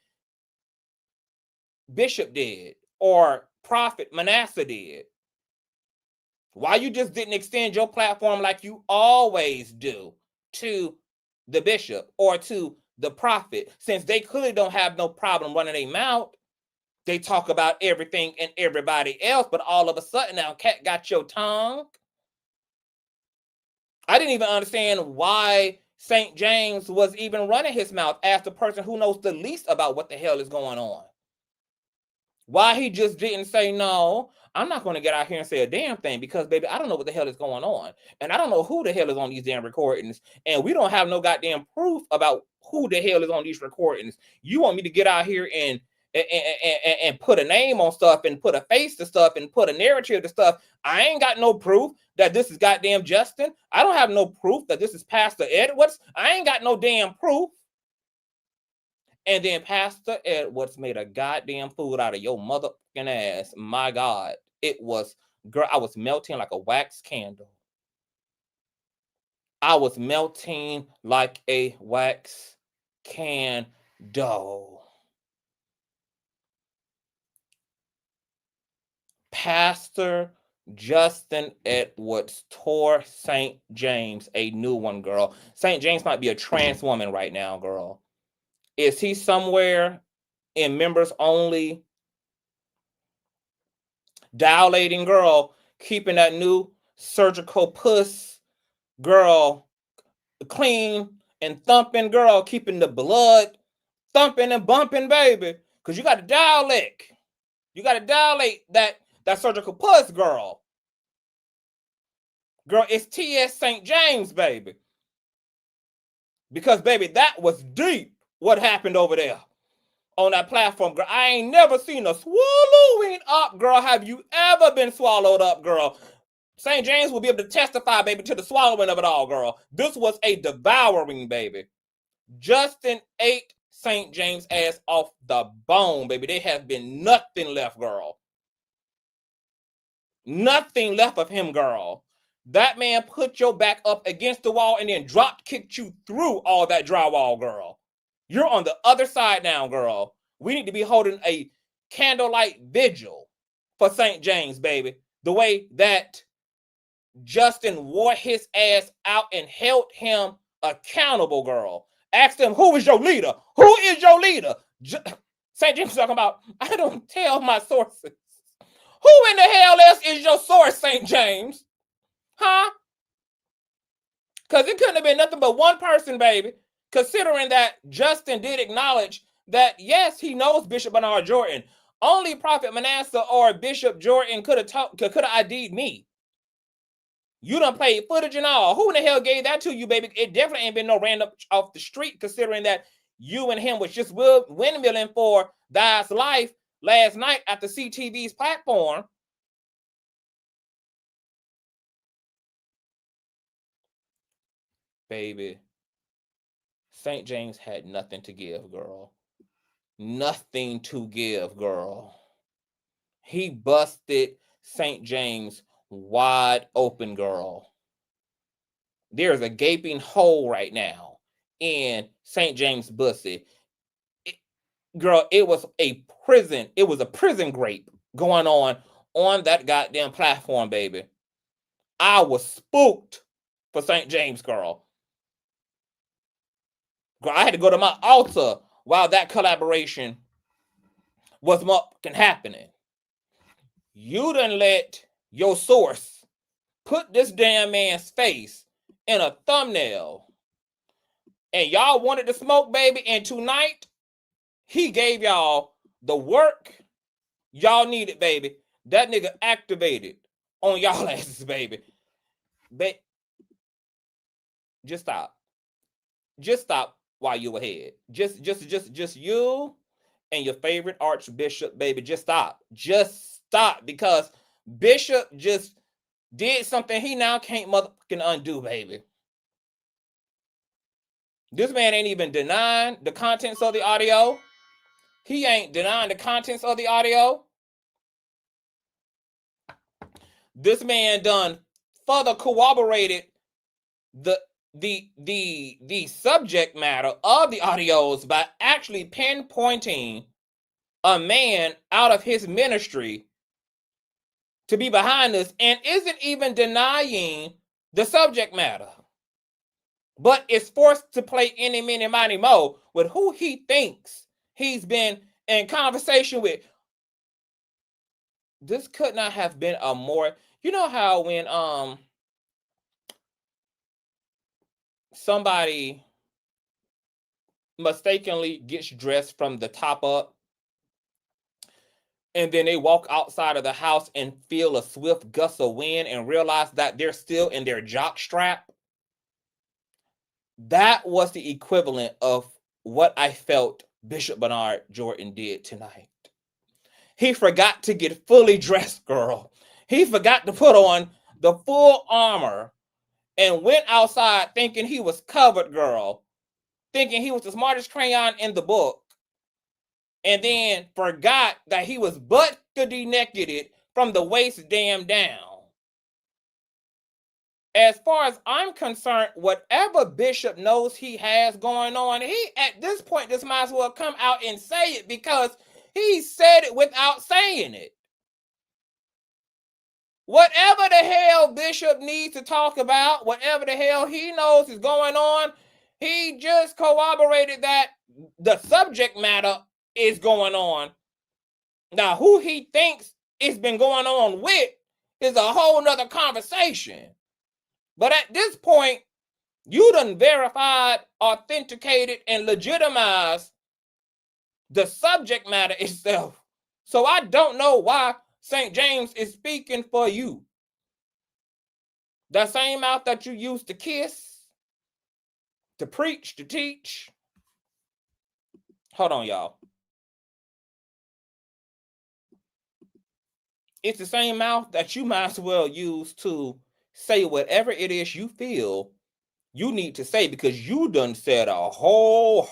Bishop did or Prophet Manasseh did. Why you just didn't extend your platform like you always do to the bishop or to the prophet, since they clearly don't have no problem running their mouth. They talk about everything and everybody else, but all of a sudden now cat got your tongue. I didn't even understand why St. James was even running his mouth as the person who knows the least about what the hell is going on. Why he just didn't say, no, I'm not going to get out here and say a damn thing, because, baby, I don't know what the hell is going on. And I don't know who the hell is on these damn recordings. And we don't have no goddamn proof about who the hell is on these recordings. You want me to get out here and put a name on stuff and put a face to stuff and put a narrative to stuff. I ain't got no proof that this is goddamn Justin. I don't have no proof that this is Pastor Edwards. I ain't got no damn proof. And then Pastor Edwards made a goddamn fool out of your motherfucking ass. My God. It was, girl, I was melting like a wax candle. I was melting like a wax candle. Pastor Justin Edwards tore St. James a new one, girl. St. James might be a trans woman right now, girl. Is he somewhere in members only, dilating, girl, keeping that new surgical puss, girl, clean and thumping, girl, keeping the blood thumping and bumping, baby? Because you got to dilate. You got to dilate that surgical puss, girl. Girl, it's T.S. St. James, baby. Because, baby, that was deep what happened over there on that platform, girl. I ain't never seen a swallowing up, girl. Have you ever been swallowed up, girl? St. James will be able to testify, baby, to the swallowing of it all, girl. This was a devouring, baby. Justin ate St. James' ass off the bone, baby. There has been nothing left, girl. Nothing left of him, girl. That man put your back up against the wall and then drop kicked you through all that drywall, girl. You're on the other side now, girl. We need to be holding a candlelight vigil for St. James, baby. The way that Justin wore his ass out and held him accountable, girl. Asked him, who is your leader? Who is your leader? St. James talking about, I don't tell my sources. Who in the hell else is your source, St. James? Huh? Because it couldn't have been nothing but one person, baby, considering that Justin did acknowledge that, yes, he knows Bishop Bernard Jordan. Only Prophet Manasseh or Bishop Jordan could have ID'd me. You done played footage and all. Who in the hell gave that to you, baby? It definitely ain't been no random off the street, considering that you and him was just windmilling for God's life last night at the CTV's platform. Baby, St. James had nothing to give, girl. Nothing to give, girl. He busted St. James wide open, girl. There's a gaping hole right now in St. James' pussy. Girl, it was a prison. It was a prison grape going on that goddamn platform, baby. I was spooked for St. James, girl. Girl, I had to go to my altar while that collaboration was happening. You done let your source put this damn man's face in a thumbnail. And y'all wanted to smoke, baby. And tonight, he gave y'all the work y'all needed, baby. That nigga activated on y'all asses, baby. Just stop. Just stop while you ahead. Just you and your favorite archbishop, baby. Just stop. Just stop. Because Bishop just did something he now can't motherfucking undo, baby. This man ain't even denying the contents of the audio. He ain't denying the contents of the audio. This man done further corroborated the subject matter of the audios by actually pinpointing a man out of his ministry to be behind this, and isn't even denying the subject matter, but is forced to play any, mini, miny, mo with who he thinks he's been in conversation with. This could not have been a more, you know how when somebody mistakenly gets dressed from the top up, and then they walk outside of the house and feel a swift gust of wind and realize that they're still in their jock strap. That was the equivalent of what I felt Bishop Bernard Jordan did tonight. He forgot to get fully dressed, girl. He forgot to put on the full armor and went outside thinking he was covered, girl. Thinking he was the smartest crayon in the book. And then forgot that he was butt-goody naked from the waist down. As far as I'm concerned, whatever Bishop knows he has going on, he at this point just might as well come out and say it, because he said it without saying it. Whatever the hell Bishop needs to talk about, whatever the hell he knows is going on, he just corroborated that the subject matter is going on. Now, who he thinks it's been going on with is a whole nother conversation. But at this point, you done verified, authenticated, and legitimized the subject matter itself. So I don't know why St. James is speaking for you. That same mouth that you used to kiss, to preach, to teach. Hold on, y'all. It's the same mouth that you might as well use to say whatever it is you feel you need to say, because you done said a whole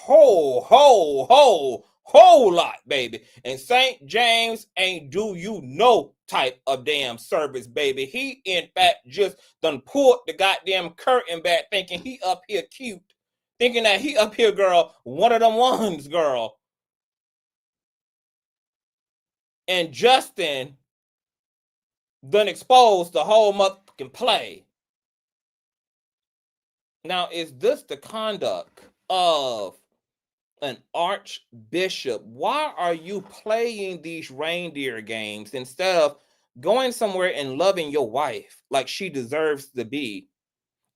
lot, baby. And St. James ain't do you no type of damn service, baby. He, in fact, just done pulled the goddamn curtain back, thinking he up here cute. Thinking that he up here, girl, one of them ones, girl. And Justin done exposed the whole motherfucking play. Now, is this the conduct of An archbishop. Why are you playing these reindeer games instead of going somewhere and loving your wife like she deserves to be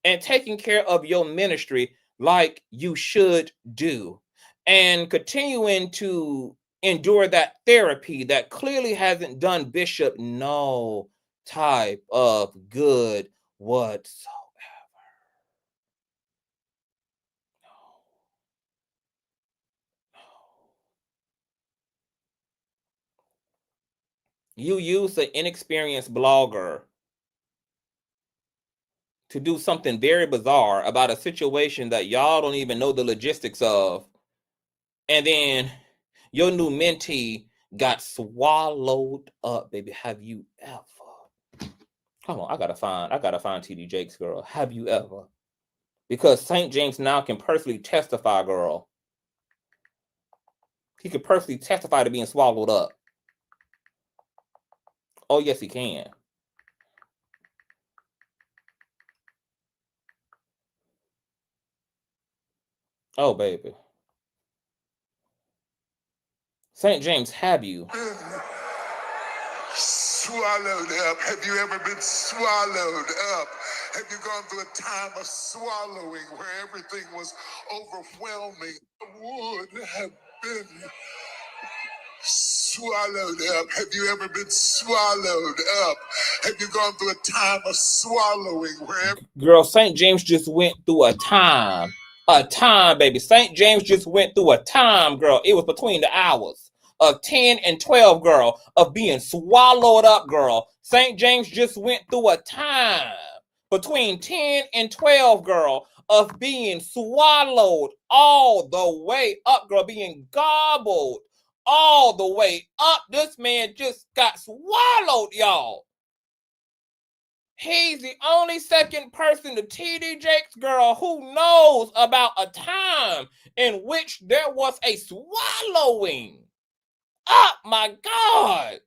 and taking care of your ministry like you should do and continuing to endure that therapy that clearly hasn't done Bishop no type of good whatsoever? You use an inexperienced blogger to do something very bizarre about a situation that y'all don't even know the logistics of. And then your new mentee got swallowed up, baby. Have you ever? Hold on, I gotta find TD Jakes, girl. Have you ever? Because St. James now can personally testify, girl. He could personally testify to being swallowed up. Oh, yes, he can. Oh, baby. St. James, have you? Swallowed up. Have you ever been swallowed up? Have you gone through a time of swallowing where everything was overwhelming? I would have been swallowed up. Have you ever been swallowed up? Have you gone through a time of swallowing where Girl, St. James just went through a time. A time, baby. St. James just went through a time, girl. It was between the hours of 10 and 12, girl, of being swallowed up, girl. St. James just went through a time between 10 and 12, girl, of being swallowed all the way up, girl, being gobbled all the way up. This man just got swallowed, y'all. He's the only second person to TD Jakes, girl, who knows about a time in which there was a swallowing. Oh, my God.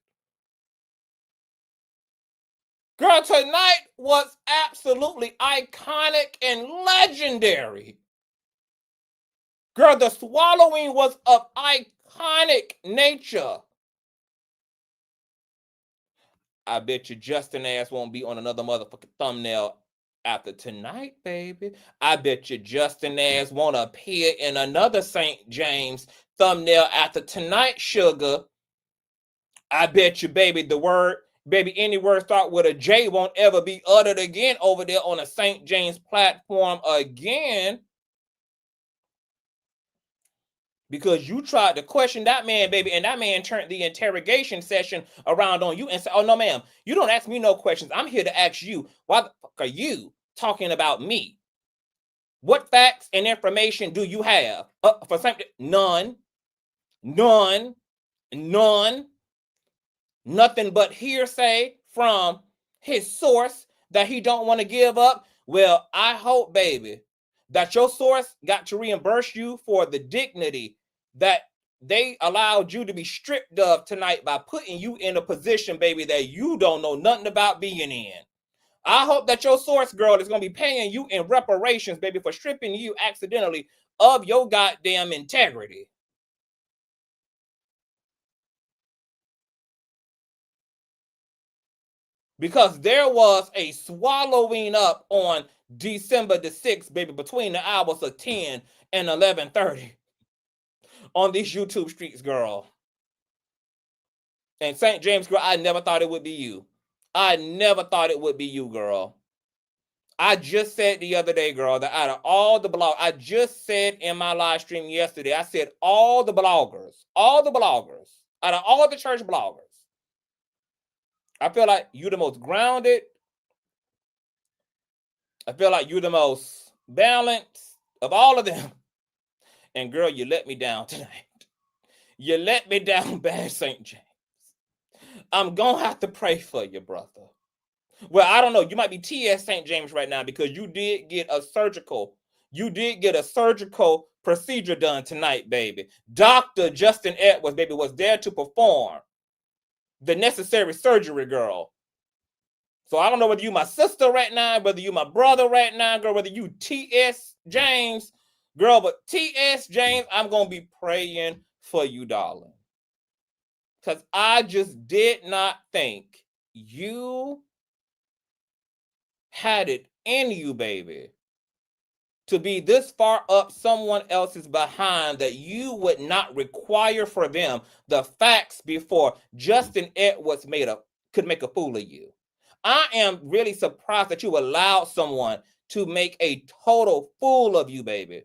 Girl, tonight was absolutely iconic and legendary. Girl, the swallowing was of iconic nature. I bet you Justin ass won't be on another motherfucking thumbnail after tonight, baby. I bet you Justin ass won't appear in another St. James thumbnail after tonight, sugar. I bet you, baby, any word start with a J won't ever be uttered again over there on a St. James platform again. Because you tried to question that man, baby, and that man turned the interrogation session around on you and said, oh, no, ma'am, you don't ask me no questions. I'm here to ask you, why the fuck are you talking about me? What facts and information do you have? For something? None. Nothing but hearsay from his source that he don't want to give up. Well, I hope, baby, that your source got to reimburse you for the dignity that they allowed you to be stripped of tonight by putting you in a position, baby, that you don't know nothing about being in. I hope that your source, girl, is going to be paying you in reparations, baby, for stripping you accidentally of your goddamn integrity. Because there was a swallowing up on December the 6th, baby, between the hours of 10 and 11:30 on these YouTube streets, girl. And St. James, girl, I never thought it would be you. I never thought it would be you, girl. I just said the other day, girl, that out of all the blogs, I just said in my live stream yesterday, I said all the bloggers, out of all the church bloggers, I feel like you're the most grounded. I feel like you're the most balanced of all of them. And girl, you let me down tonight. You let me down bad, St. James. I'm going to have to pray for you, brother. Well, I don't know. You might be TS St. James right now because you did get a surgical procedure done tonight, baby. Dr. Justin Edwards, baby, was there to perform the necessary surgery, girl. So I don't know whether you my sister right now, whether you my brother right now, girl, whether you TS James, Girl, but T.S. James, I'm going to be praying for you, darling. Because I just did not think you had it in you, baby, to be this far up someone else's behind that you would not require for them the facts before Justin Edwards could make a fool of you. I am really surprised that you allowed someone to make a total fool of you, baby.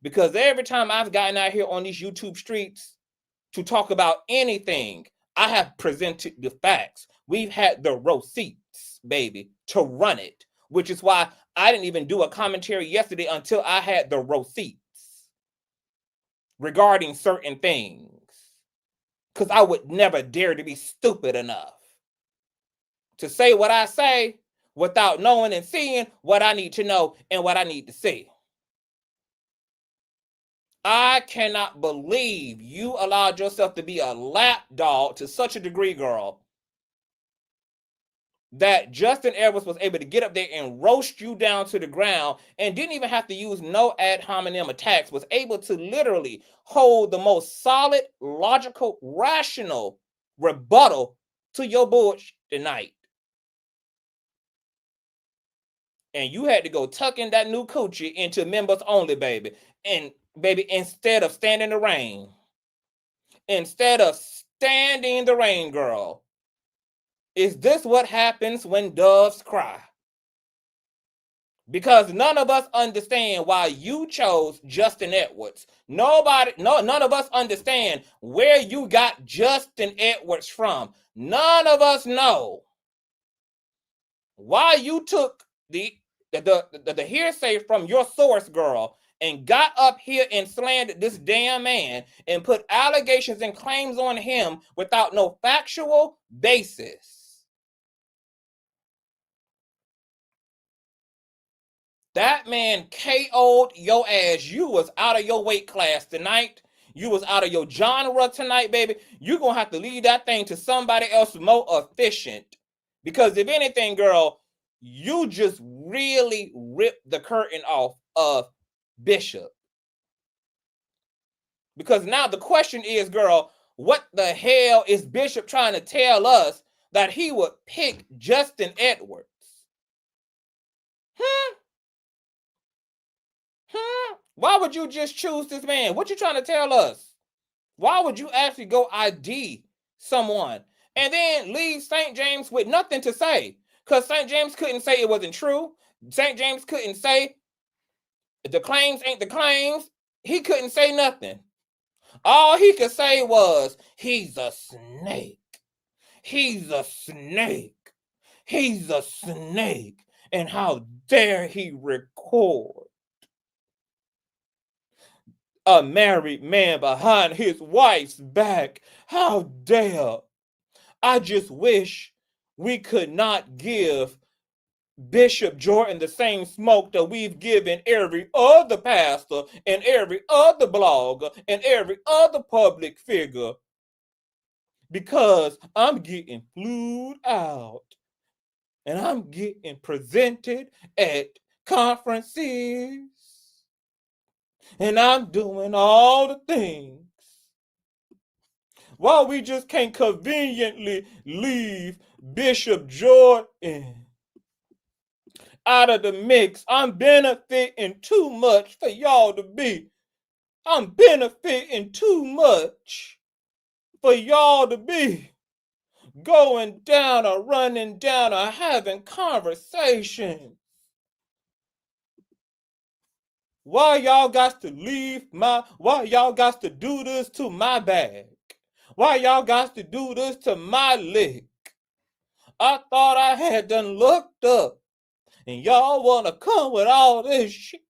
Because every time I've gotten out here on these YouTube streets to talk about anything, I have presented the facts. We've had the receipts, baby, to run it, which is why I didn't even do a commentary yesterday until I had the receipts regarding certain things. Because I would never dare to be stupid enough to say what I say without knowing and seeing what I need to know and what I need to see. I cannot believe you allowed yourself to be a lapdog to such a degree, girl, that Justin Edwards was able to get up there and roast you down to the ground and didn't even have to use no ad hominem attacks, was able to literally hold the most solid, logical, rational rebuttal to your bullshit tonight. And you had to go tucking that new coochie into members only, baby. And baby, instead of standing in the rain, girl, is this what happens when doves cry? Because none of us understand why you chose Justin Edwards. None of us understand where you got Justin Edwards from. None of us know why you took the hearsay from your source, girl, and got up here and slandered this damn man and put allegations and claims on him without no factual basis. That man KO'd your ass. You was out of your weight class tonight. You was out of your genre tonight, baby. You're going to have to leave that thing to somebody else more efficient. Because if anything, girl, you just really ripped the curtain off of Bishop. Because now the question is, girl, what the hell is Bishop trying to tell us that he would pick Justin Edwards? Why would you just choose this man? What you trying to tell us? Why would you actually go ID someone and then leave St. James with nothing to say? Because St. James couldn't say it wasn't true. St. James couldn't say the claims ain't the claims. He couldn't say nothing. All he could say was, he's a snake. He's a snake. He's a snake. And how dare he record a married man behind his wife's back? How dare. I just wish we could not give Bishop Jordan the same smoke that we've given every other pastor and every other blogger and every other public figure, because I'm getting flued out and I'm getting presented at conferences and I'm doing all the things while we just can't conveniently leave Bishop Jordan out of the mix. I'm benefiting too much for y'all to be. I'm benefiting too much for y'all to be going down or running down or having conversations. Why y'all got to why y'all got to do this to my bag? Why y'all got to do this to my lick? I thought I had done looked up. And y'all want to come with all this shit.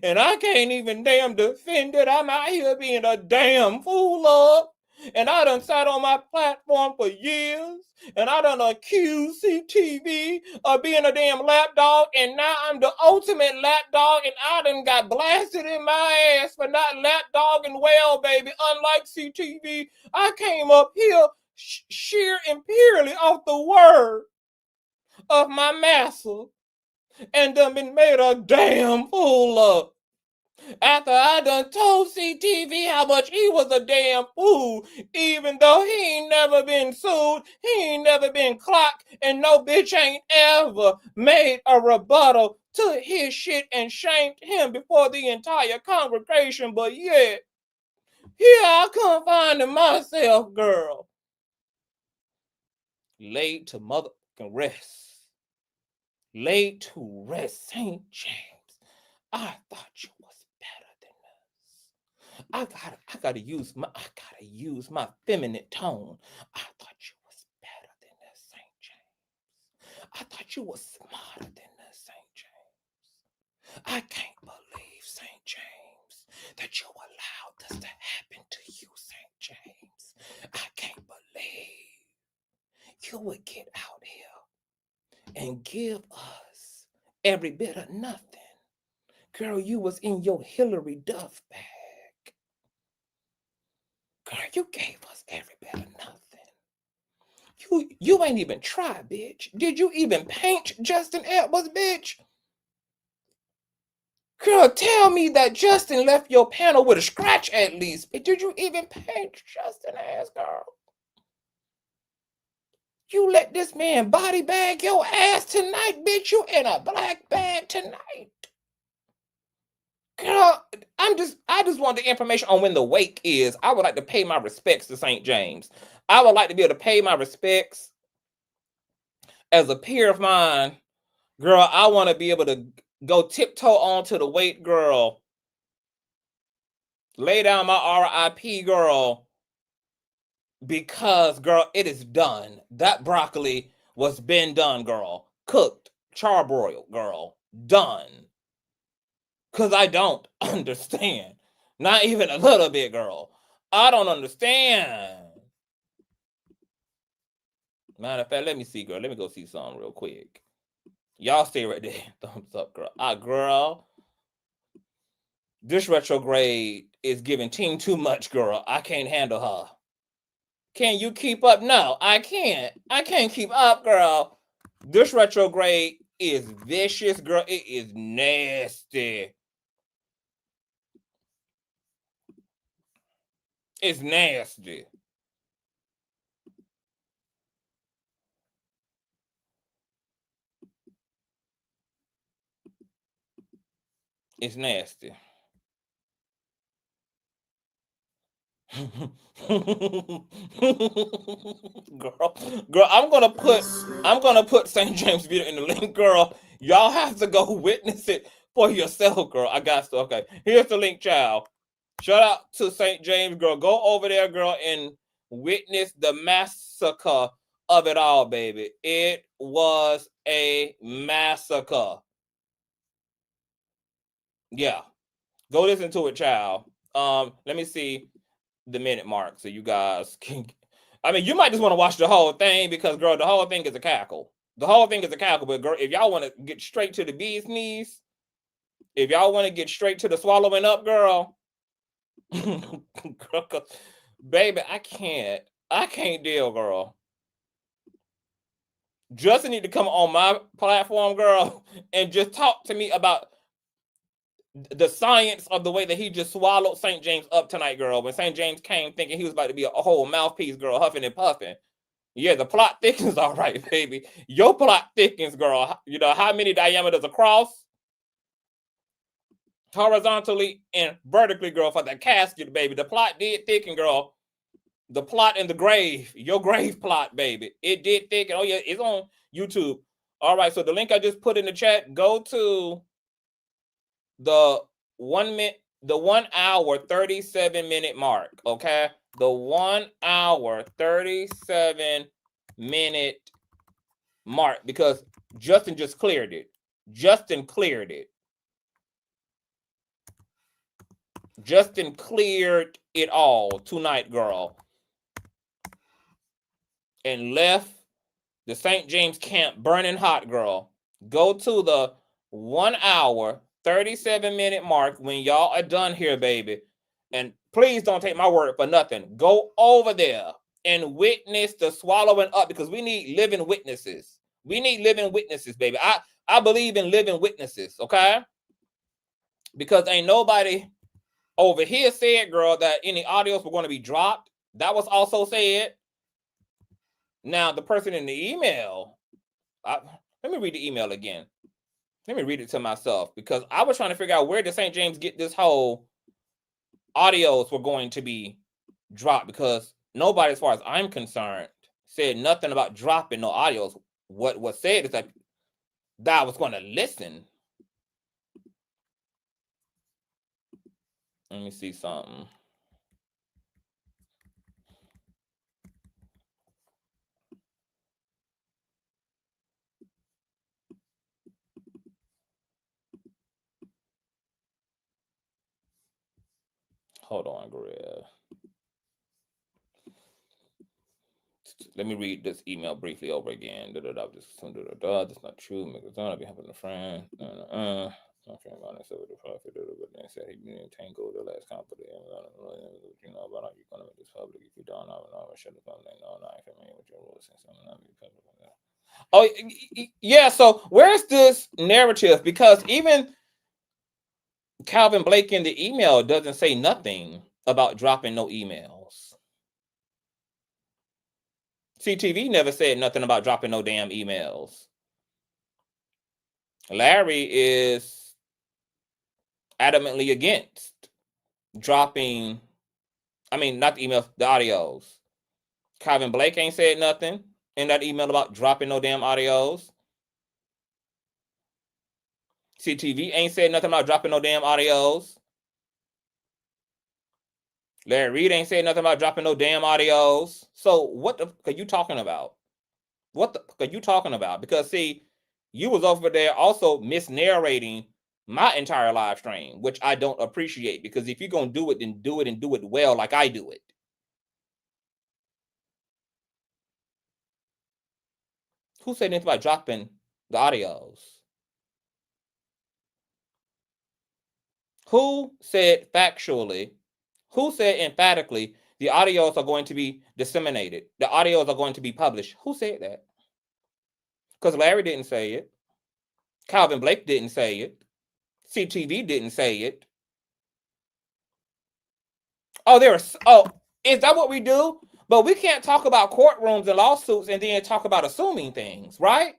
And I can't even damn defend it. I'm out here being a damn fool up. And I done sat on my platform for years. And I done accused CTV of being a damn lapdog. And now I'm the ultimate lapdog. And I done got blasted in my ass for not lapdogging well, baby. Unlike CTV, I came up here sheer and purely off the word of my master and done been made a damn fool of. After I done told CTV how much he was a damn fool, even though he ain't never been sued, he ain't never been clocked, and no bitch ain't ever made a rebuttal to his shit and shamed him before the entire congregation. But yet, here I come finding myself, girl, laid to motherfucking rest. Laid to rest, St. James. I thought you was better than this. I gotta use my feminine tone. I thought you was better than this, St. James. I thought you was smarter than this, St. James. I can't believe, St. James, that you allowed this to happen to you, St. James. I can't believe you would get out here and give us every bit of nothing. Girl, you was in your Hillary Duff bag. Girl, you gave us every bit of nothing. You ain't even try, bitch. Did you even paint Justin Edwards, bitch? Girl, tell me that Justin left your panel with a scratch at least. Did you even paint Justin ass, girl? You let this man body bag your ass tonight, bitch. You in a black bag tonight. Girl, I just want the information on when the wake is. I would like to pay my respects to St. James. I would like to be able to pay my respects as a peer of mine. Girl, I want to be able to go tiptoe onto the wake, girl. Lay down my RIP, girl. Because, girl, it is done. That broccoli was been done, girl. Cooked, charbroiled, girl. Done. Because I don't understand. Not even a little bit, girl. I don't understand. Matter of fact, let me see, girl. Let me go see something real quick. Y'all stay right there. Thumbs up, girl. Girl. This retrograde is giving team too much, girl. I can't handle her. Can you keep up? No, I can't. I can't keep up, girl. This retrograde is vicious, girl. It is nasty. It's nasty. It's nasty. girl, I'm gonna put St. James video in the link, girl. Y'all have to go witness it for yourself, girl. I got to. Okay, here's the link, child. Shout out to St. James, girl. Go over there, girl, and witness the massacre of it all, baby. It was a massacre. Yeah, go listen to it, child. Let me see the minute mark so you guys can. I mean, you might just want to watch the whole thing because, girl, the whole thing is a cackle. The whole thing is a cackle. But, girl, if y'all want to get straight to the bee's knees, if y'all want to get straight to the swallowing up, girl, girl, baby, I can't deal, girl. Justin need to come on my platform, girl, and just talk to me about the science of the way that he just swallowed St. James up tonight, girl. When St. James came thinking he was about to be a whole mouthpiece, girl, huffing and puffing. Yeah, the plot thickens, all right, baby. Your plot thickens, girl. You know how many diameters across? Horizontally and vertically, girl, for the casket, baby. The plot did thicken, girl. The plot in the grave. Your grave plot, baby. It did thicken. Oh, yeah, it's on YouTube. All right, so the link I just put in the chat, go to the 1 hour 37 minute mark. Okay, the 1 hour 37 minute mark, because Justin just cleared it. Justin cleared it all tonight, girl, and left the St. James camp burning hot, girl. Go to the 1 hour 37 minute mark when y'all are done here, baby. And please don't take my word for nothing. Go over there and witness the swallowing up, because we need living witnesses. We need living witnesses, baby. I believe in living witnesses, okay? Because ain't nobody over here said, girl, that any audios were going to be dropped. That was also said. Now, the person in the email, let me read the email again. Let me read it to myself, because I was trying to figure out where did St. James get this whole audios were going to be dropped, because nobody, as far as I'm concerned, said nothing about dropping no audios. What was said is that I was going to listen. Let me see something. Hold on, Greg. Let me read this email briefly over again. That's not true. I'll be helping a friend. My friend about this over the prophet, but then said he been entangled the last company. You know about how you're gonna make this public. If you don't, I will shut the phone. No, I ain't familiar with your rules and something. Not be public. Oh yeah. So where's this narrative? Because even Calvin Blake in the email doesn't say nothing about dropping no emails. CTV never said nothing about dropping no damn emails. Larry is adamantly against dropping, not the emails, the audios. Calvin Blake ain't said nothing in that email about dropping no damn audios. CTV ain't said nothing about dropping no damn audios. Larry Reid ain't said nothing about dropping no damn audios. So what the fuck are you talking about? What the fuck are you talking about? Because see, you was over there also misnarrating my entire live stream, which I don't appreciate, because if you're going to do it, then do it and do it well like I do it. Who said anything about dropping the audios? Who said factually, who said emphatically the audios are going to be disseminated? The audios are going to be published. Who said that? Because Larry didn't say it. Calvin Blake didn't say it. CTV didn't say it. Is that what we do? But we can't talk about courtrooms and lawsuits and then talk about assuming things, right?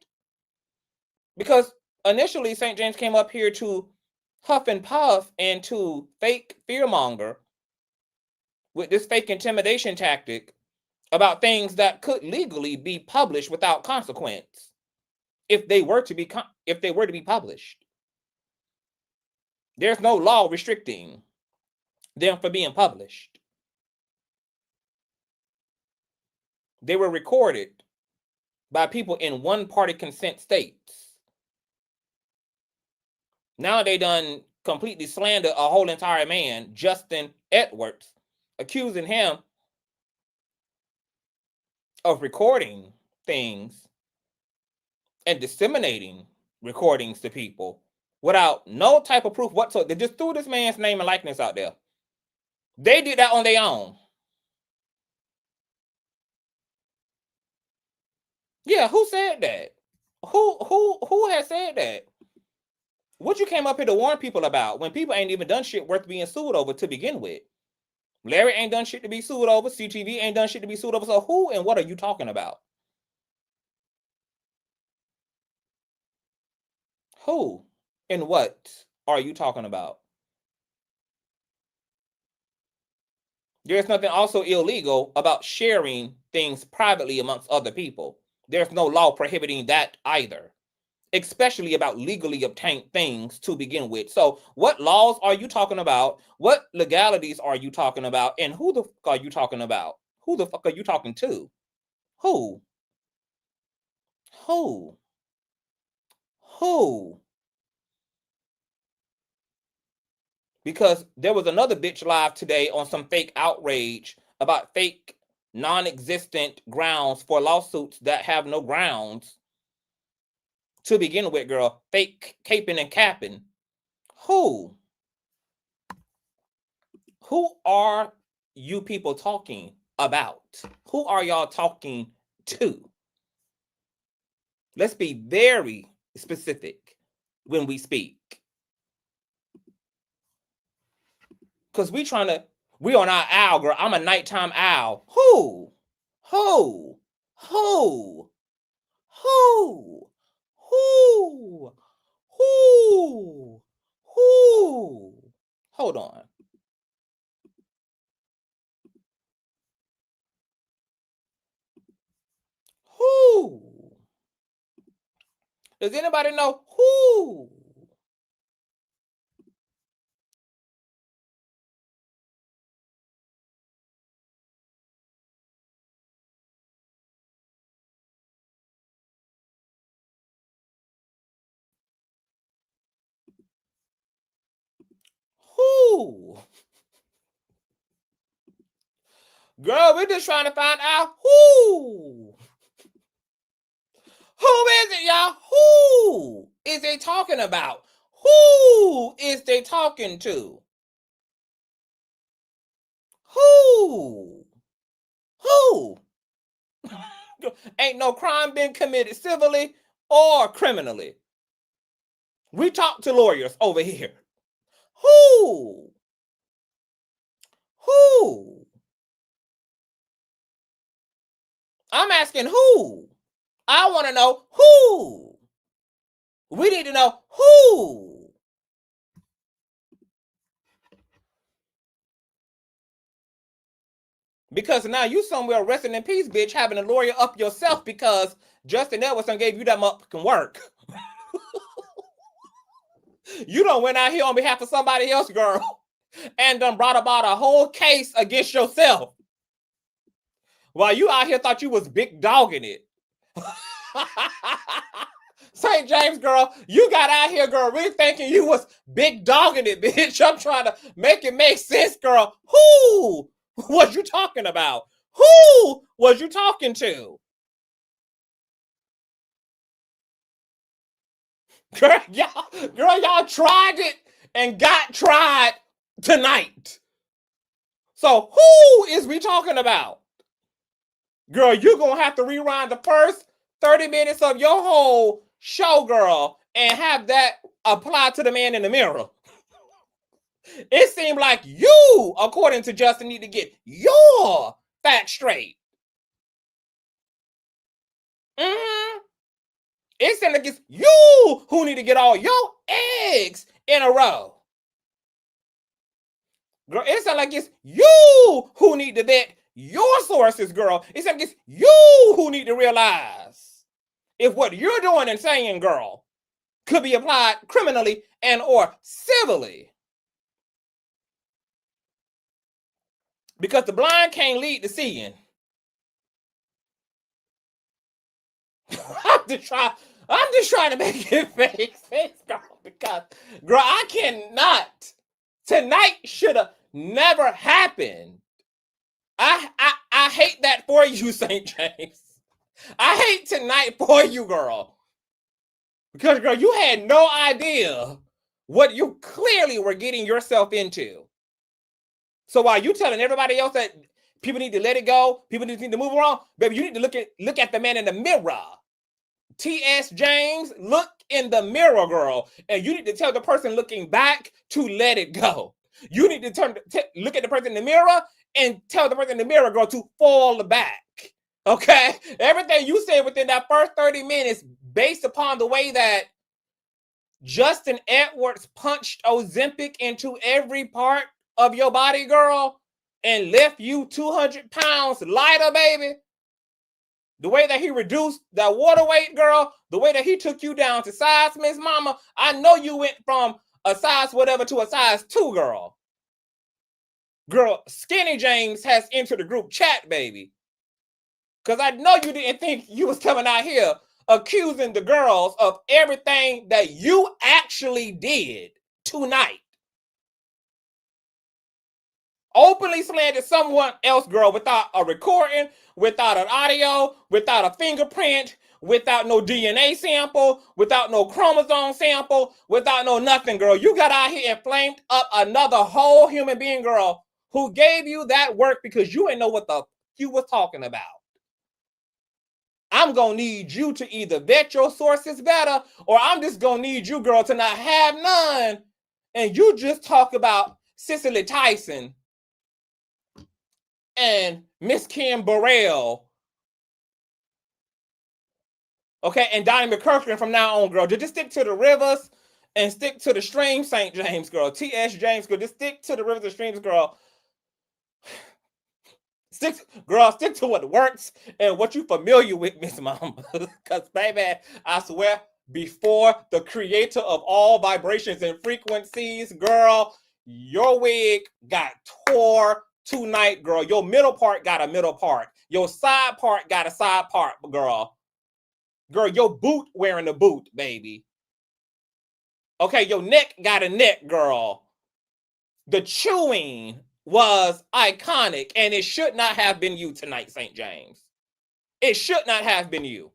Because initially St. James came up here to huff and puff and to fake fearmonger with this fake intimidation tactic about things that could legally be published without consequence if they were to be published. There's no law restricting them from being published. They were recorded by people in one-party consent states. Now they done completely slander a whole entire man, Justin Edwards, accusing him of recording things and disseminating recordings to people without no type of proof whatsoever. They just threw this man's name and likeness out there. They did that on their own. Yeah, who said that? Who has said that? What you came up here to warn people about when people ain't even done shit worth being sued over to begin with? Larry ain't done shit to be sued over. CTV ain't done shit to be sued over. So who and what are you talking about? Who and what are you talking about? There's nothing also illegal about sharing things privately amongst other people. There's no law prohibiting that either, especially about legally obtained things to begin with. So what laws are you talking about? What legalities are you talking about? And who the fuck are you talking about? Who the fuck are you talking to? Who? Who? Who? Because there was another bitch live today on some fake outrage about fake non-existent grounds for lawsuits that have no grounds to begin with, girl. Fake caping and capping. Who are you people talking about? Who are y'all talking to? Let's be very specific when we speak. Because we on our owl, girl. I'm a nighttime owl. Who? Hold on. Who? Does anybody know who? Who? Girl, we're just trying to find out who. Who is it, y'all? Who is they talking about? Who is they talking to? Who? Ain't no crime been committed civilly or criminally. We talk to lawyers over here. Who? I'm asking who? I want to know who. We need to know who. Because now you somewhere resting in peace, bitch, having a lawyer up yourself because Justin Edwards gave you that motherfucking work. You done went out here on behalf of somebody else, girl, and done brought about a whole case against yourself. While you out here thought you was big dogging it. St. James, girl, you got out here, girl, really thinking you was big dogging it, bitch. I'm trying to make it make sense, girl. Who was you talking about? Who was you talking to? Girl, y'all tried it and got tried tonight. So who is we talking about? Girl, you're going to have to rewind the first 30 minutes of your whole show, girl, and have that apply to the man in the mirror. It seemed like you, according to Justin, need to get your facts straight. It seemed like it's you who need to get all your eggs in a row. Girl, it sounds like it's you who need to vet your sources, girl. It sounds like it's you who need to realize if what you're doing and saying, girl, could be applied criminally and or civilly. Because the blind can't lead the seeing. I'm just trying to make it make sense, girl. Because, girl, I cannot. Tonight should have never happened. I hate that for you, St. James. I hate tonight for you, girl. Because, girl, you had no idea what you clearly were getting yourself into. So while you telling everybody else that people need to let it go, people need to move around, baby, you need to look at the man in the mirror. T.S. James, look in the mirror, girl. And you need to tell the person looking back to let it go. You need to look at the person in the mirror and tell the person in the mirror, girl, to fall back. Okay? Everything you said within that first 30 minutes based upon the way that Justin Edwards punched Ozempic into every part of your body, girl, and left you 200 pounds lighter, baby. The way that he reduced that water weight, girl, the way that he took you down to size, Miss Mama, I know you went from a size whatever to a size 2, girl. Girl, Skinny James has entered the group chat, baby. Because I know you didn't think you was coming out here accusing the girls of everything that you actually did tonight. Openly slandered someone else, girl, without a recording, without an audio, without a fingerprint, without no DNA sample, without no chromosome sample, without no nothing, girl. You got out here and flamed up another whole human being, girl, who gave you that work because you didn't know what the you was talking about. I'm going to need you to either vet your sources better, or I'm just going to need you, girl, to not have none. And you just talk about Cicely Tyson and Miss Kim Burrell, okay, and Donnie McCurkin from now on, girl. Just stick to the rivers and stick to the stream, St. James, girl. T.S. James, girl. Just stick to the rivers and streams, girl. Stick to what works and what you familiar with, Miss Mama. Because, baby, I swear, before the creator of all vibrations and frequencies, girl, your wig got tore tonight, girl. Your middle part got a middle part. Your side part got a side part, girl. Girl, your boot wearing a boot, baby. Okay, your neck got a neck, girl. The chewing was iconic, and it should not have been you tonight, St. James. It should not have been you.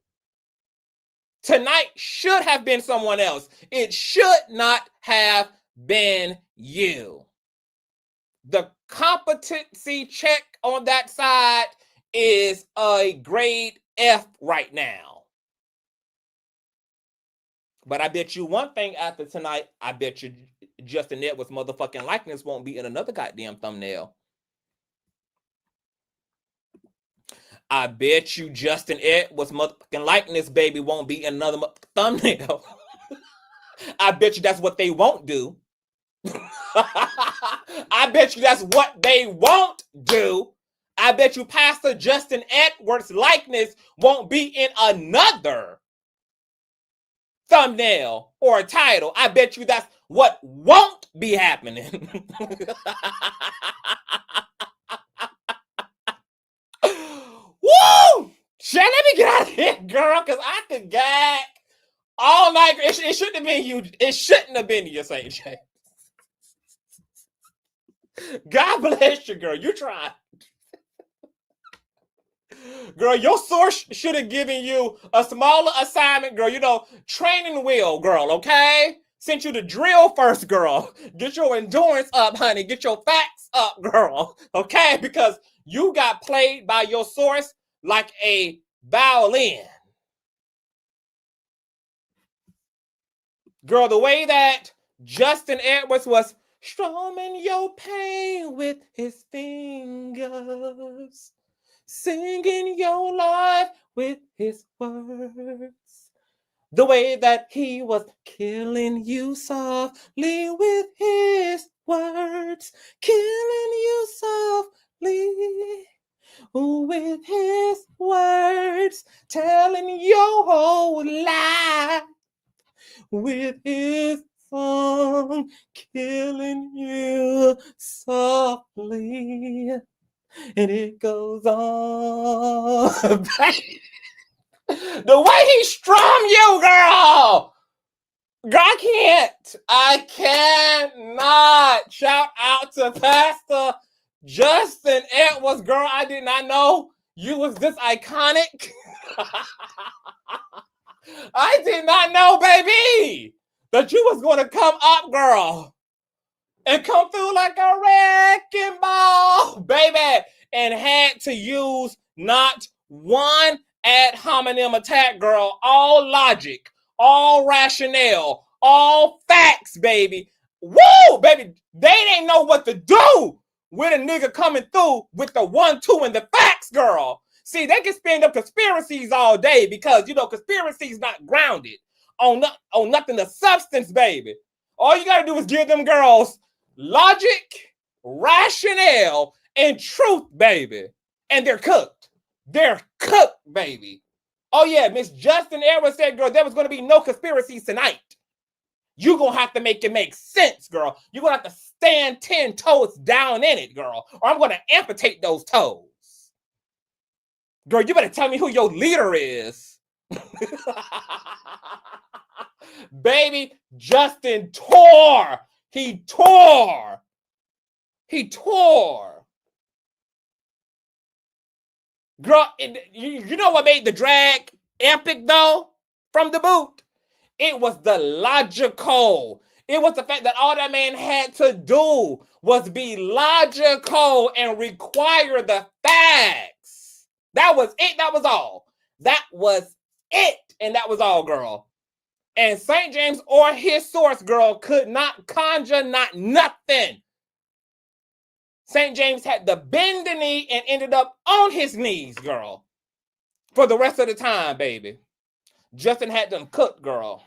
Tonight should have been someone else. It should not have been you. The competency check on that side is a grade F right now. But I bet you one thing after tonight, I bet you Justin Edwards' motherfucking likeness won't be in another goddamn thumbnail. I bet you Justin Edwards' motherfucking likeness, baby, won't be in another thumbnail. I bet you that's what they won't do. I bet you that's what they won't do. I bet you Pastor Justin Edwards' likeness won't be in another thumbnail or a title. I bet you that's what won't be happening. Woo! Shit, let me get out of here, girl, because I could gag all night. It shouldn't have been you. It shouldn't have been you, St. James. God bless you, girl. You tried. Girl, your source should have given you a smaller assignment, girl. You know, training wheel, girl, okay? Sent you to drill first, girl. Get your endurance up, honey. Get your facts up, girl, okay? Because you got played by your source like a violin. Girl, the way that Justin Edwards was strumming your pain with his fingers, singing your life with his words. The way that he was killing you softly with his words, killing you softly with his words, telling your whole life with his song, killing you softly. And it goes on. The way he strummed you, girl. Girl, I cannot. Shout out to Pastor Justin Edwards, girl. I did not know you was this iconic. I did not know, baby, that you was going to come up, girl, and come through like a wrecking ball, baby, and had to use not one ad hominem attack, girl. All logic, all rationale, all facts, baby. Woo, baby. They didn't know what to do with a nigga coming through with the 1, 2, and the facts, girl. See, they can spin up conspiracies all day because, you know, conspiracies not grounded on nothing of substance, baby. All you got to do is give them girls logic, rationale, and truth, baby. And they're cooked. They're cooked, baby. Oh, yeah, Miss Justin Edwards said, girl, there was going to be no conspiracies tonight. You're going to have to make it make sense, girl. You're going to have to stand 10 toes down in it, girl, or I'm going to amputate those toes. Girl, you better tell me who your leader is. Baby, Justin tore. He tore. He tore. Girl, you know what made the drag epic, though, from the boot? It was the logical. It was the fact that all that man had to do was be logical and require the facts. That was it. That was all. That was it. And that was all, girl. And St. James or his source, girl, could not conjure not nothing St. James had to bend the knee and ended up on his knees, girl, for the rest of the time, baby. Justin had them cooked, girl.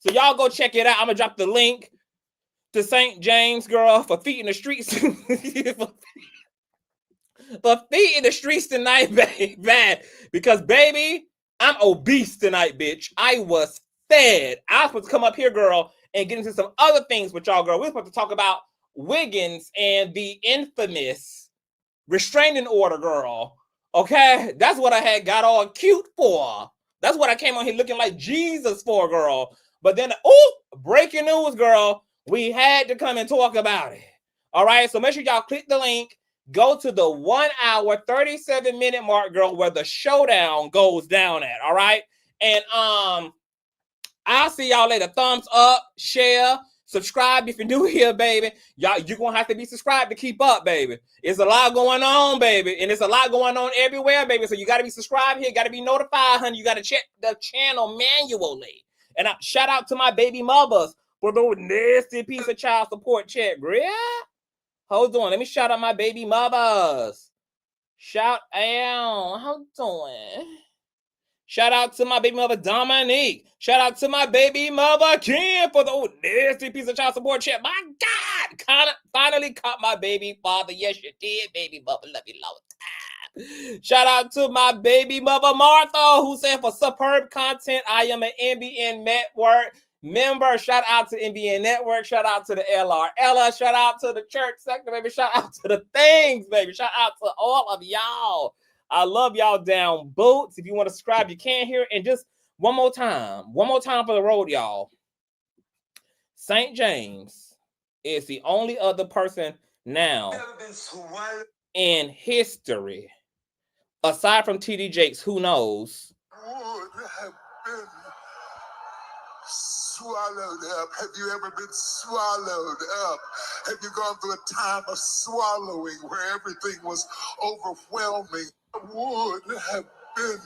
So y'all go check it out. I'm going to drop the link to St. James, girl, for feet in the streets. for feet in the streets tonight, baby. Because, baby, I'm obese tonight, bitch. I was fed. I was supposed to come up here, girl, and get into some other things with y'all, girl. We're supposed to talk about Wiggins and the infamous restraining order, girl. Okay? That's what I had got all cute for. That's what I came on here looking like Jesus for, girl. But then, breaking news, girl. We had to come and talk about it. All right? So make sure y'all click the link. Go to the 1 hour, 37-minute mark, girl, where the showdown goes down at. All right? And I'll see y'all later. Thumbs up, share, subscribe if you're new here, baby. Y'all, you're going to have to be subscribed to keep up, baby. It's a lot going on, baby. And it's a lot going on everywhere, baby. So you got to be subscribed here. Got to be notified, honey. You got to check the channel manually. And shout out to my baby mothers for those nasty piece of child support check, girl. Hold on. Let me shout out my baby mothers. Shout out. Hold on. Shout out to my baby mother, Dominique. Shout out to my baby mother, Kim, for the nasty piece of child support check. My God, finally caught my baby father. Yes, you did, baby mother. Love you long time. Shout out to my baby mother, Martha, who said for superb content, I am an NBN Network member. Shout out to NBN Network. Shout out to the LRL. Shout out to the church sector, baby. Shout out to the things, baby. Shout out to all of y'all. I love y'all down boots. If you want to subscribe, you can here. And just one more time for the road, y'all. St. James is the only other person now in history, aside from TD Jakes, who knows, would have been swallowed up. Have you ever been swallowed up? Have you gone through a time of swallowing where everything was overwhelming? Would have been